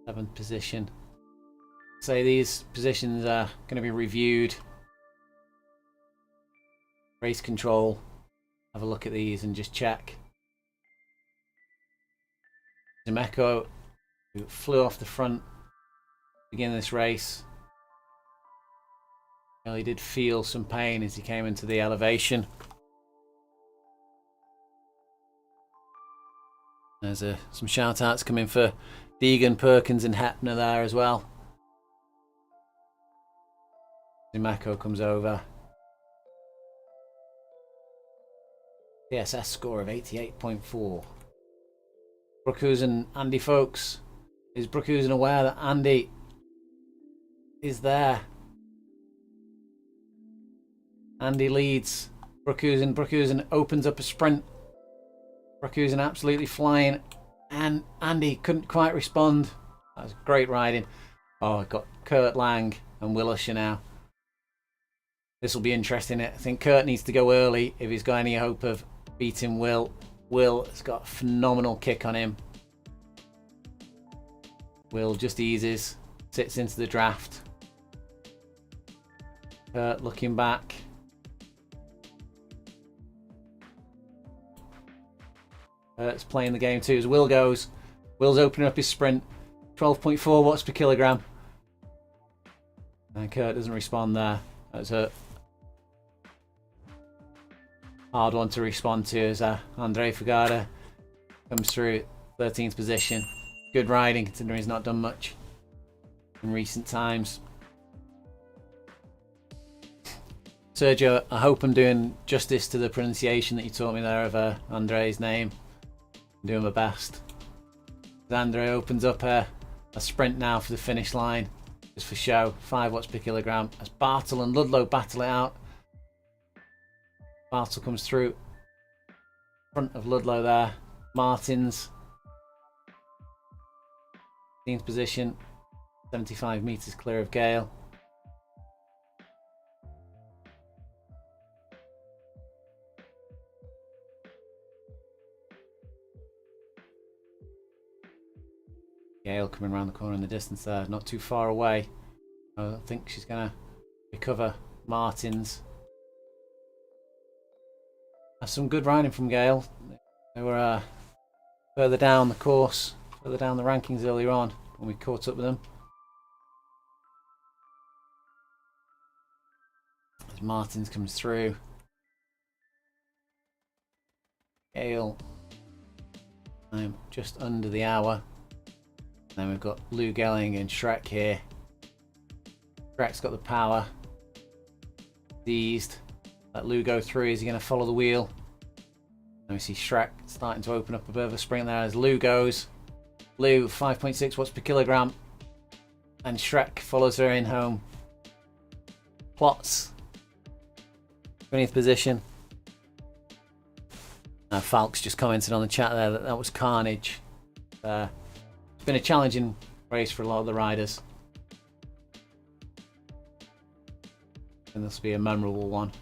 Speaker 1: 7th position. So these positions are going to be reviewed. Race control, have a look at these and just check. Zemeko, who flew off the front beginning of this race. Well, he did feel some pain as he came into the elevation. There's some shout outs coming for Deegan, Perkins and Hepner there as well. Zemeko comes over. PSS score of 88.4. Brookhuizen, Andy folks. Is Brookhuizen aware that Andy is there? Andy leads. Brookhuizen opens up a sprint. Brookhuizen absolutely flying. And Andy couldn't quite respond. That was great riding. Oh, I've got Kurt Lang and Will Usher now. This will be interesting. I think Kurt needs to go early if he's got any hope of beating Will. Will has got a phenomenal kick on him. Will just eases, sits into the draft. Kurt looking back. Kurt's playing the game too as Will goes. Will's opening up his sprint. 12.4 watts per kilogram. And Kurt doesn't respond there. That's a hard one to respond to as Andre Fagada comes through 13th position. Good riding considering he's not done much in recent times. Sergio, I hope I'm doing justice to the pronunciation that you taught me there of Andre's name. I'm doing my best. Andre opens up a sprint now for the finish line, just for show. 5 watts per kilogram. As Bartel and Ludlow battle it out. Bartel comes through front of Ludlow there. Martins 15th position, 75 meters clear of Gale. Gale coming around the corner in the distance there, not too far away. I don't think she's going to recover Martins. That's some good riding from Gale. They were further down the course, further down the rankings earlier on when we caught up with them. As Martins comes through. Gale, I'm just under the hour. Then we've got Lou Gelling and Shrek here. Shrek's got the power. Seized. Let Lou go through. Is he going to follow the wheel? Now we see Shrek starting to open up a bit of a sprint there as Lou goes. Lou, 5.6 watts per kilogram. And Shrek follows her in home. Plots. 20th position. Falk's just commented on the chat there that was carnage. It's been a challenging race for a lot of the riders. And this will be a memorable one.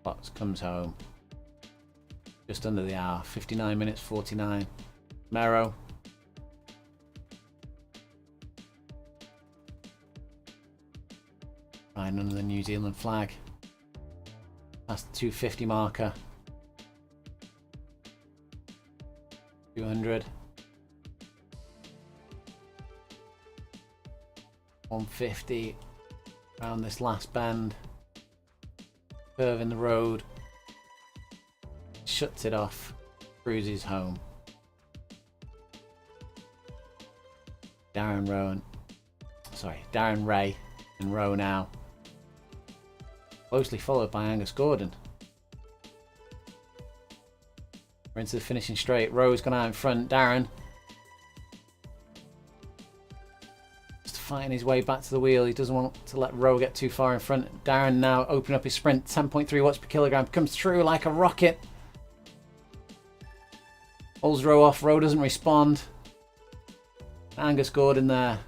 Speaker 1: Fox comes home just under the hour, 59 minutes 49. Muro. Riding under the New Zealand flag. Past the 250 marker. 200. 150 around this last bend. Curve in the road. Shuts it off. Cruises home. Darren Ray in row now. Closely followed by Angus Gordon. We're into the finishing straight. Rowe's gone out in front. Darren just fighting his way back to the wheel. He doesn't want to let Rowe get too far in front. Darren now opening up his sprint. 10.3 watts per kilogram. Comes through like a rocket. Holds Rowe off. Rowe doesn't respond. Angus Gordon there.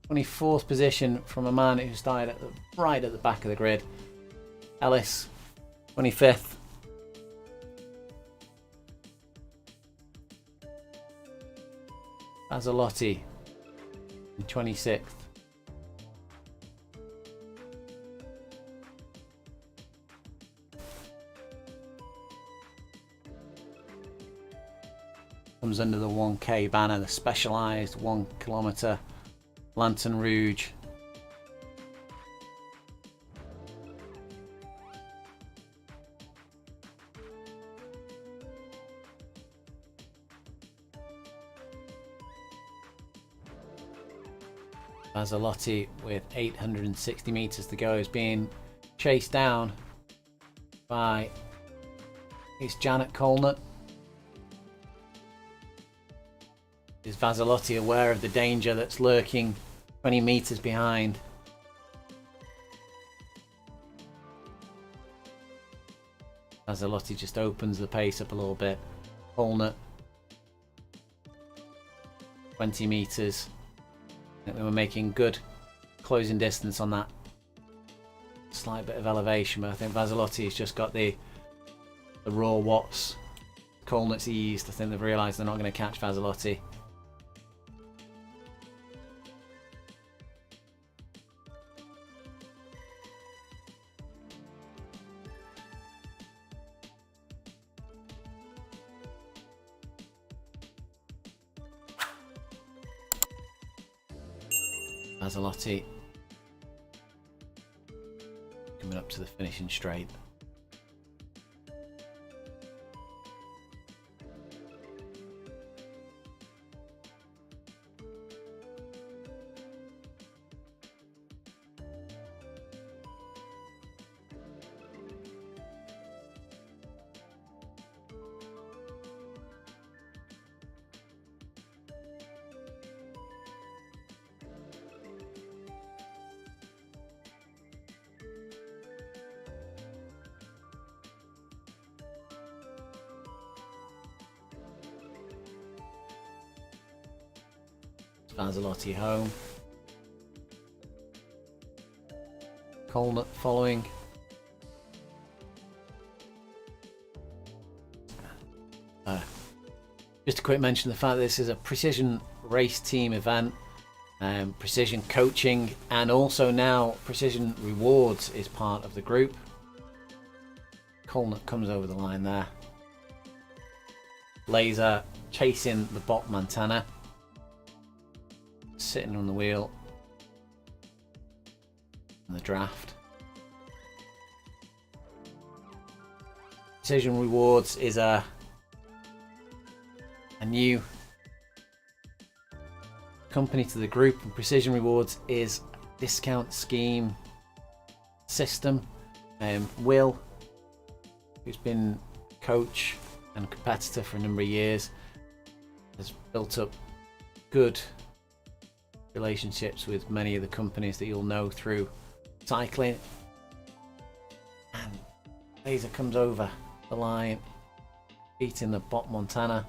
Speaker 1: 24th position from a man who started right at the back of the grid. Ellis, 25th. Bazalotti, 26th. Comes under the 1K banner, the specialised 1 kilometre Lantern Rouge. Bazalotti with 860 metres to go is being chased down by Janet Colnett. Is Bazalotti aware of the danger that's lurking 20 metres behind? Bazalotti just opens the pace up a little bit. Colnett 20 metres. I think they were making good closing distance on that slight bit of elevation, but I think Bazalotti's just got the raw watts. Colnett's eased. I think they've realised they're not going to catch Bazalotti. Mazalotti coming up to the finishing straight. Mazalotti home. Colnut following. Just a quick mention of the fact that this is a precision race team event, precision coaching, and also now precision rewards is part of the group. Colnut comes over the line there. Laser chasing the bot Montana, sitting on the wheel in the draft. Precision rewards is a new company to the group, and Precision Rewards is a discount scheme system. Will, who's been coach and competitor for a number of years, has built up good relationships with many of the companies that you'll know through cycling. And Laser comes over the line, beating the bot Montana.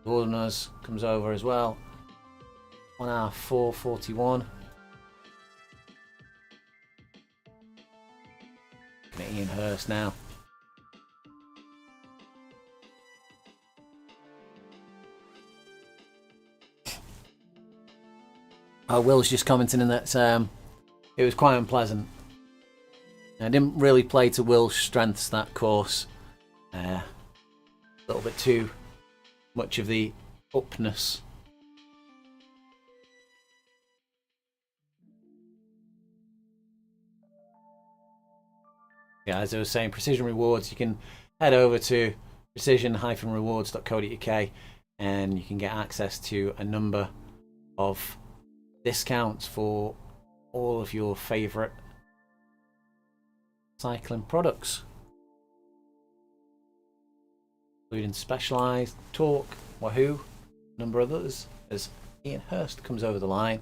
Speaker 1: Gordoners comes over as well. 1 hour 4:41. Ian Hurst now. Will's just commenting in that it was quite unpleasant. I didn't really play to Will's strengths that course. A little bit too much of the upness. Yeah, as I was saying, Precision Rewards, you can head over to precision-rewards.co.uk and you can get access to a number of discounts for all of your favourite cycling products, including Specialized, Torque, Wahoo, a number of others, as Ian Hurst comes over the line.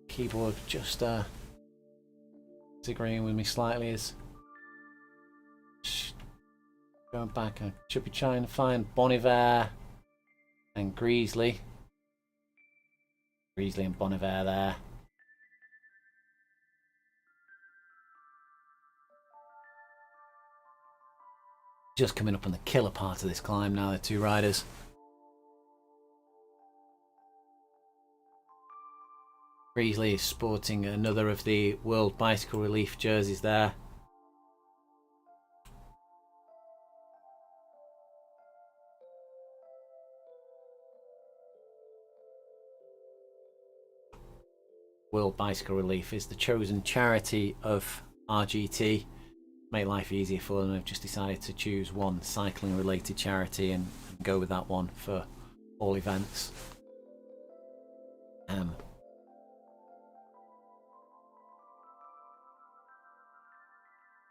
Speaker 1: Keyboard just disagreeing with me slightly, is going back. I should be trying to find Bon Iver and Greasley. Greasley and Bon Iver there. Just coming up on the killer part of this climb now, the two riders. Greasley is sporting another of the World Bicycle Relief jerseys there. World Bicycle Relief is the chosen charity of RGT. Make life easier for them. They've just decided to choose one cycling related charity and go with that one for all events.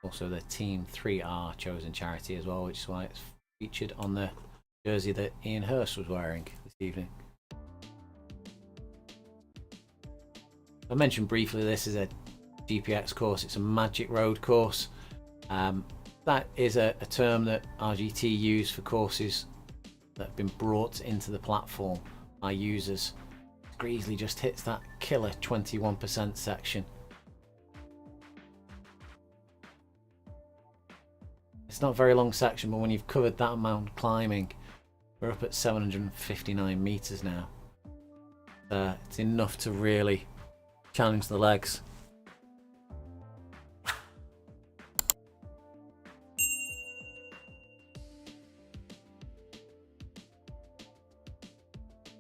Speaker 1: Also the Team 3R chosen charity as well, which is why it's featured on the jersey that Ian Hurst was wearing this evening. I mentioned briefly this is a GPX course. It's a magic road course. That is a term that RGT use for courses that have been brought into the platform by users. Greasley just hits that killer 21% section. It's not a very long section, but when you've covered that amount climbing, we're up at 759 meters now. It's enough to really challenge the legs.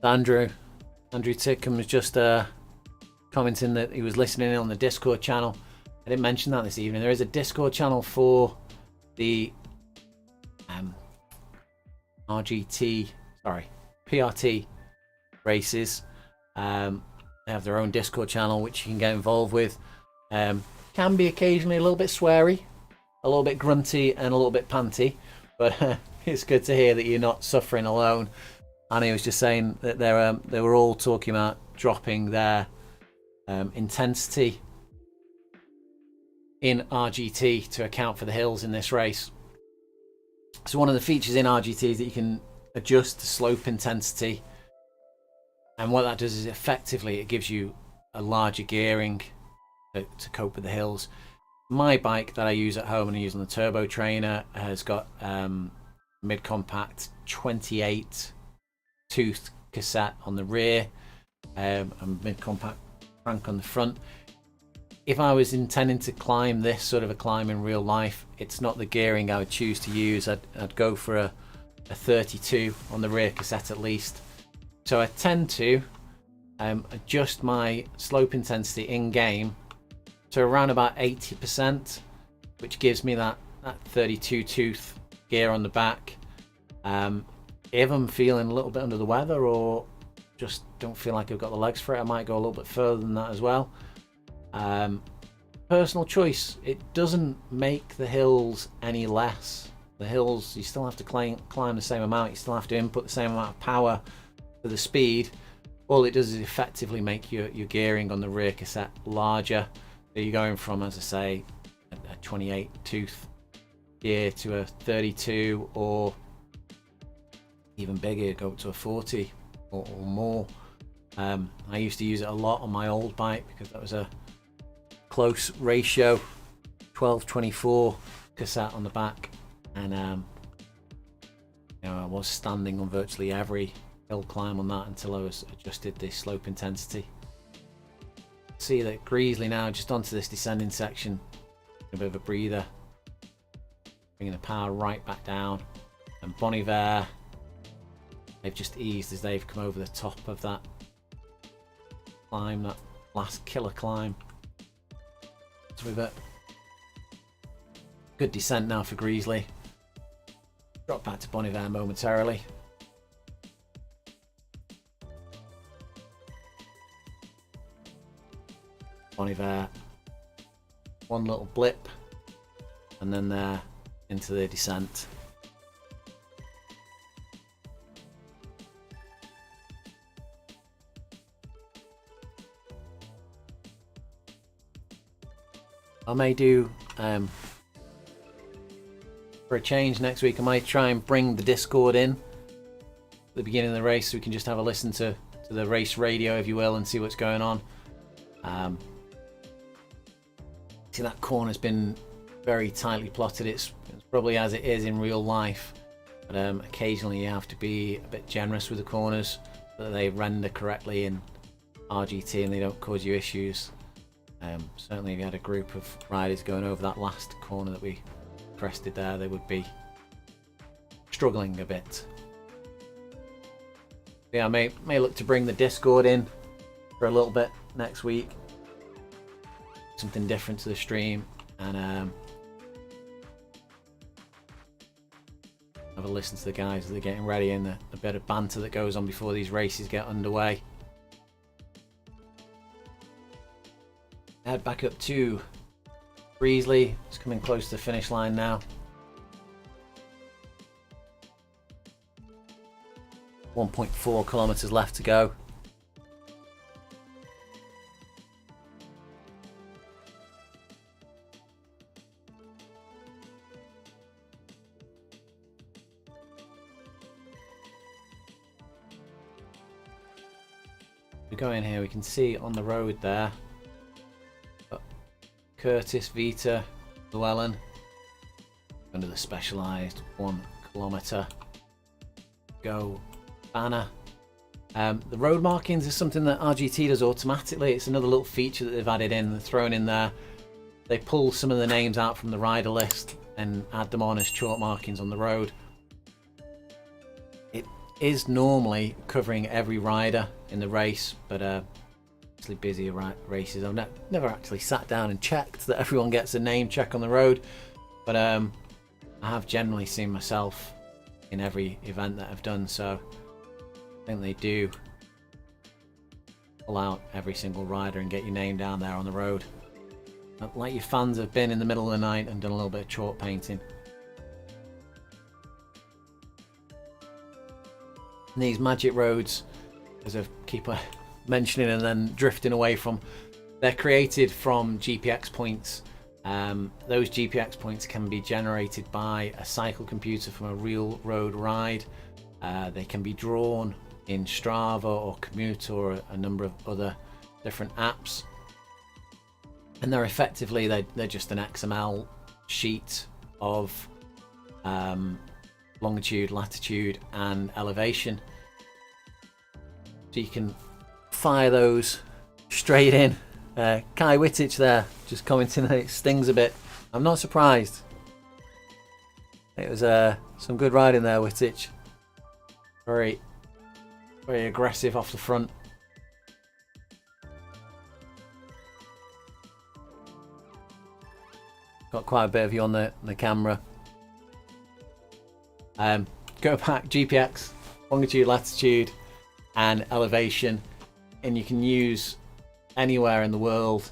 Speaker 1: Andrew Tickham was just commenting that he was listening in on the Discord channel. I didn't mention that this evening. There is a Discord channel for the PRT races. They have their own Discord channel which you can get involved with. Can be occasionally a little bit sweary, a little bit grunty, and a little bit panty, but it's good to hear that you're not suffering alone. And he was just saying that they were all talking about dropping their intensity in RGT to account for the hills in this race. So one of the features in RGT is that you can adjust the slope intensity, and what that does is effectively it gives you a larger gearing to cope with the hills. My bike that I use at home and I use on the turbo trainer has got mid-compact 28 tooth cassette on the rear, and mid-compact crank on the front. If I was intending to climb this sort of a climb in real life, it's not the gearing I would choose to use. I'd go for a 32 on the rear cassette at least. So I tend to adjust my slope intensity in game to around about 80%, which gives me that 32 tooth gear on the back. If I'm feeling a little bit under the weather or just don't feel like I've got the legs for it, I might go a little bit further than that as well. Personal choice. It doesn't make the hills any less. The hills, you still have to climb the same amount, you still have to input the same amount of power for the speed. All it does is effectively make your gearing on the rear cassette larger. So you're going from, as I say, a 28 tooth gear to a 32, or even bigger, go up to a 40 or more. I used to use it a lot on my old bike because that was a close ratio 12-24 cassette on the back, and I was standing on virtually every hill climb on that until I was adjusted the slope intensity. See that Greasley now just onto this descending section, a bit of a breather, bringing the power right back down. And Bon Iver, they've just eased as they've come over the top of that climb, that last killer climb. So we've got good descent now for Greasley. Drop back to Bon Iver momentarily. Bon Iver, one little blip, and then they're into the descent. I may do, for a change next week, I might try and bring the Discord in at the beginning of the race so we can just have a listen to the race radio, if you will, and see what's going on. See, that corner's been very tightly plotted. It's probably as it is in real life, but occasionally you have to be a bit generous with the corners so that they render correctly in RGT and they don't cause you issues. Certainly if you had a group of riders going over that last corner that we crested there, they would be struggling a bit. Yeah, I may look to bring the Discord in for a little bit next week. Something different to the stream, and have a listen to the guys as they're getting ready, and the bit of banter that goes on before these races get underway. Head back up to Greasley. It's coming close to the finish line now. 1.4 kilometers left to go. We go in here, we can see on the road there Curtis, Vita, Llewellyn under the specialised 1 kilometre go banner. The road markings is something that RGT does automatically. It's another little feature that they've added in, thrown in there. They pull some of the names out from the rider list and add them on as chalk markings on the road. is normally covering every rider in the race, but actually busier races. I've never actually sat down and checked that everyone gets a name check on the road, but I have generally seen myself in every event that I've done, so I think they do pull out every single rider and get your name down there on the road. Like your fans have been in the middle of the night and done a little bit of chalk painting. And these magic roads, as I keep mentioning and then drifting away from, they're created from GPX points. Those GPX points can be generated by a cycle computer from a real road ride. They can be drawn in Strava or Commuter or a number of other different apps, and they're effectively they're just an XML sheet of longitude, latitude and elevation, so you can fire those straight in. Kai Wittich there just commenting that it stings a bit. I'm not surprised. It was some good riding there, Wittich. Very aggressive off the front. Got quite a bit of you on the camera. Go back, GPX, longitude, latitude and elevation, and you can use anywhere in the world.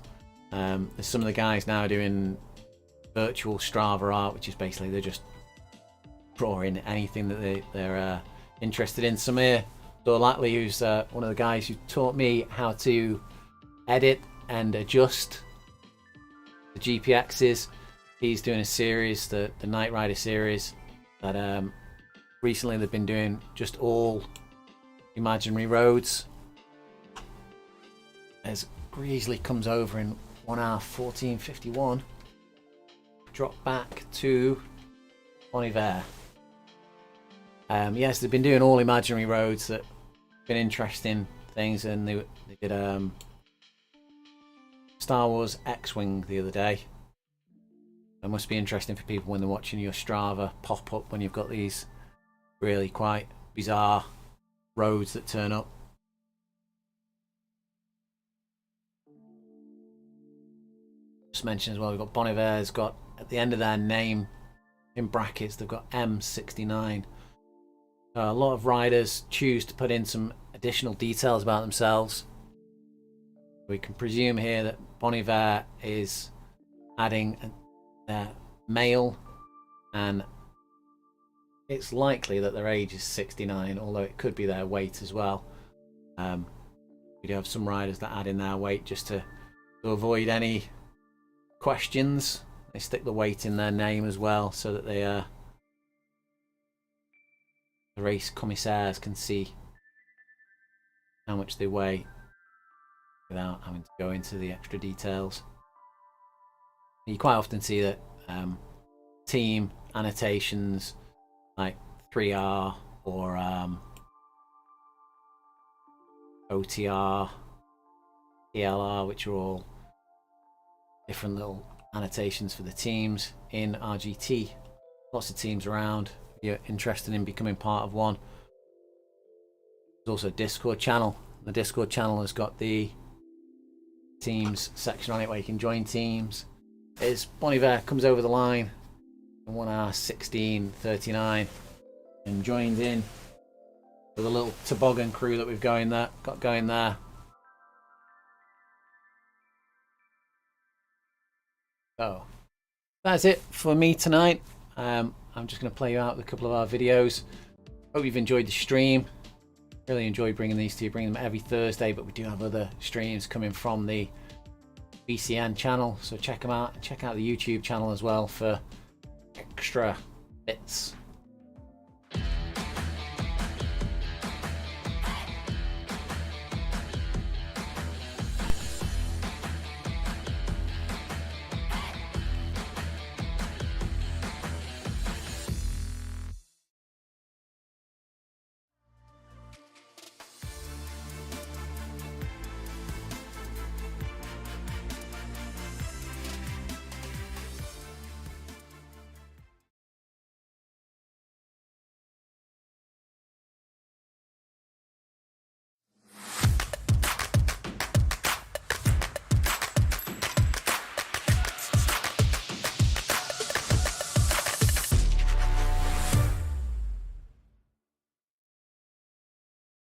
Speaker 1: There's some of the guys now doing virtual Strava art, which is basically they're just drawing anything that they're interested in. Samir Dorlatley, who's one of the guys who taught me how to edit and adjust the GPXs, he's doing a series, the Night Rider series, that recently they've been doing just all imaginary roads. As Greasley comes over in 1 hour 14:51, drop back to Bon Iver. Yes, they've been doing all imaginary roads that have been interesting things, and they did Star Wars X-Wing the other day. It must be interesting for people when they're watching your Strava pop up when you've got these really quite bizarre roads that turn up. Just mention as well, we've got Bon Iver's got at the end of their name in brackets, they've got M69. A lot of riders choose to put in some additional details about themselves. We can presume here that Bon Iver is adding their male, and it's likely that their age is 69, although it could be their weight as well. We do have some riders that add in their weight just to avoid any questions. They stick the weight in their name as well, so that they the race commissaires can see how much they weigh without having to go into the extra details. You quite often see that team annotations like 3R or OTR, ELR, which are all different little annotations for the teams in RGT. Lots of teams around. If you're interested in becoming part of one, there's also a Discord channel. The Discord channel has got the teams section on it where you can join teams. It's Bon Iver comes over the line in 1 hour 16:39 and joins in with a little toboggan crew that we've got going there. So that's it for me tonight. I'm just going to play you out with a couple of our videos. Hope you've enjoyed the stream. Really enjoy bringing these to you, bringing them every Thursday, but we do have other streams coming from the BCN channel, so check them out, and check out the YouTube channel as well for extra bits.